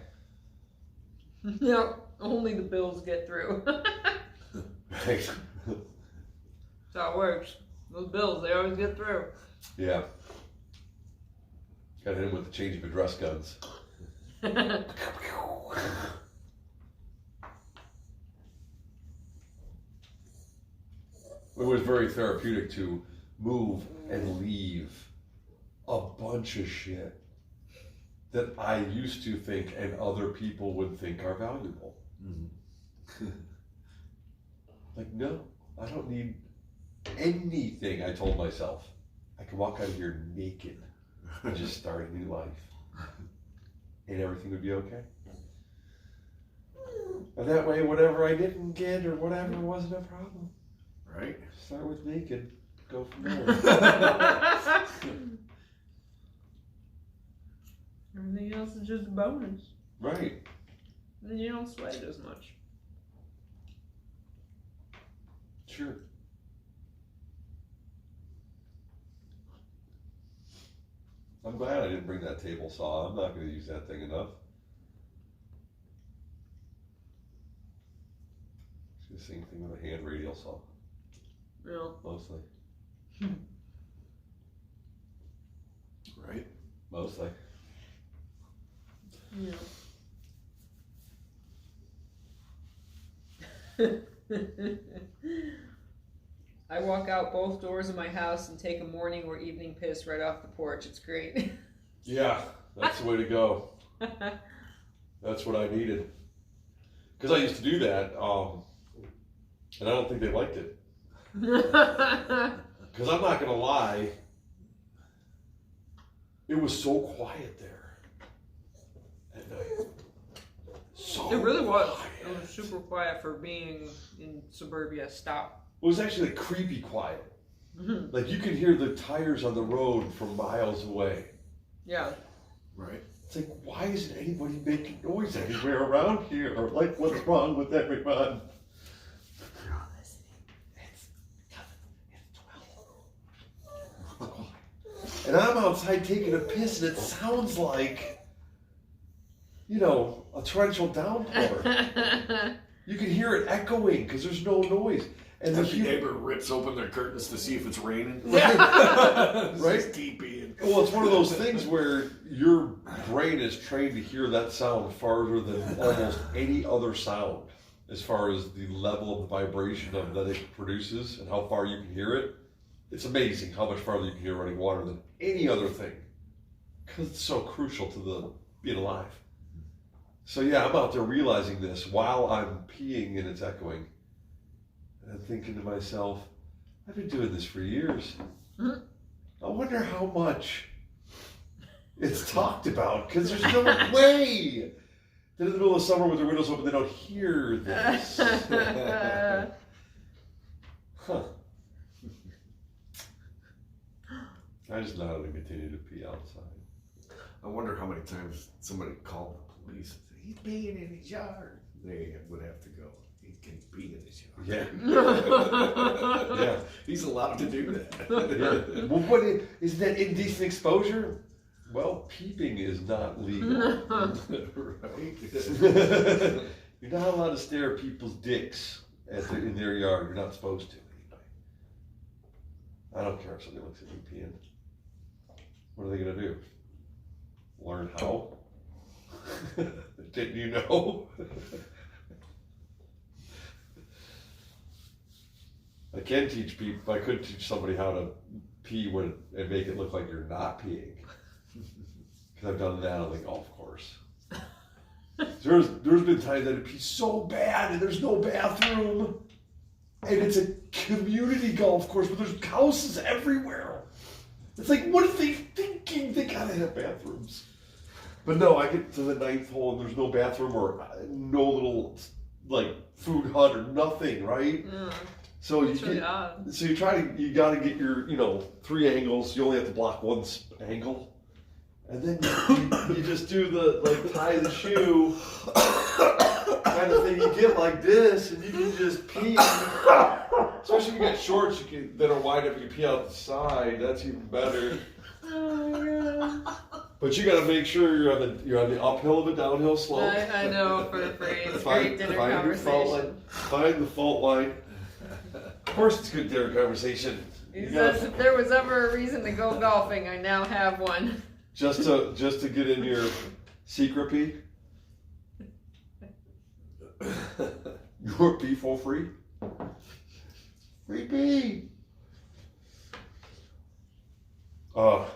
Yep. Only the bills get through. Right. That's how it works. Those bills, they always get through. Yeah. Got hit him with the change of address guns. It was very therapeutic to move and leave a bunch of shit that I used to think and other people would think are valuable. Like, no, I don't need anything, I told myself. I can walk out of here naked and just start a new life. And everything would be okay. And that way, whatever I didn't get or whatever wasn't a problem. Right? Start with naked, go from there. Everything else is just a bonus. Right. Then you don't sweat as much. Sure. I'm glad I didn't bring that table saw. I'm not going to use that thing enough. It's the same thing with a hand radial saw, Yeah. mostly. Right? Mostly. Yeah. I walk out both doors of my house and take a morning or evening piss right off the porch. It's great. Yeah, that's the way to go. That's what I needed. Because I used to do that, and I don't think they liked it. Because I'm not going to lie, it was so quiet there at night. So It really was. quiet. It was super quiet for being in suburbia. Stop. It was actually like creepy quiet. Like you could hear the tires on the road from miles away. Yeah. Right? It's like, why isn't anybody making noise anywhere around here? Or like, what's wrong with everyone? And I'm outside taking a piss, and it sounds like, you know, a torrential downpour. You can hear it echoing because there's no noise. And the Every neighbor rips open their curtains to see if it's raining. Right? It's teepee. Well, it's one of those things where your brain is trained to hear that sound farther than almost any other sound, as far as the level of the vibration of that it produces and how far you can hear it. It's amazing how much farther you can hear running water than any other thing, because it's so crucial to the being alive. So yeah, I'm out there realizing this while I'm peeing and it's echoing, and I'm thinking to myself, I've been doing this for years. I wonder how much it's talked about, because there's no way that in the middle of summer with the windows open they don't hear this. Huh. I just know how to continue to pee outside. I wonder how many times somebody called the police and said, He's peeing in his yard. They would have to go. He can pee in his yard. Yeah. Yeah. He's allowed to do that. Yeah. Well, what is that indecent exposure? Well, peeping is not legal. Right? You're not allowed to stare at people's dicks in their yard. You're not supposed to. I don't care if somebody looks at me peeing. What are they gonna do? Learn how? Didn't you know? I can teach people. I could teach somebody how to pee and make it look like you're not peeing. Because I've done that on the golf course. There's been times that I pee so bad and there's no bathroom. And it's a community golf course where there's houses everywhere. It's like, what are they thinking? They gotta have bathrooms. But no, I get to the 9th hole and there's no bathroom or no little like food hut or nothing, right? Yeah. So you It's really odd. so you gotta get your 3 angles. You only have to block one angle. And then you just do the, tie the shoe kind of thing. You get like this, and you can just pee. Especially if you got shorts that are wide enough, you can pee out the side. That's even better. Oh my god. But you got to make sure you're on the uphill of a downhill slope. I know for free. It's great dinner conversation. Find the fault line. Of course, it's good dinner conversation. He says if there was ever a reason to go golfing, I now have one. Just to get in your secret pee. Your pee for free. Free pee. But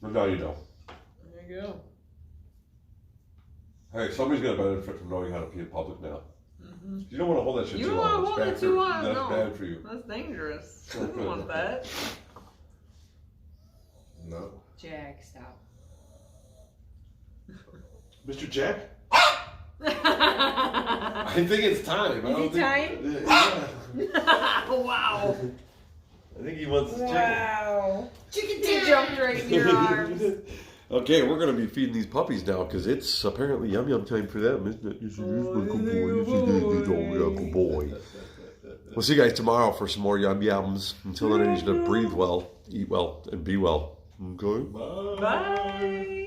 now you know. There you go. Hey, somebody's gonna benefit from knowing how to pee in public now. Mm-hmm. You don't want to hold that shit You too don't long. want to hold it too long. That's No. bad for you. That's dangerous. I don't want that. No. Jack, stop. Mr. Jack? I think it's time. I Is don't it think, time? Yeah. Wow. I think he wants his chicken. Wow. Chicken he jumped right in your arms. Okay, we're going to be feeding these puppies now because it's apparently yum yum time for them, isn't it? This is my good boy. This is good boy. We'll see you guys tomorrow for some more yum yums. Until then, I need you to breathe well, eat well, and be well. Okay? Bye.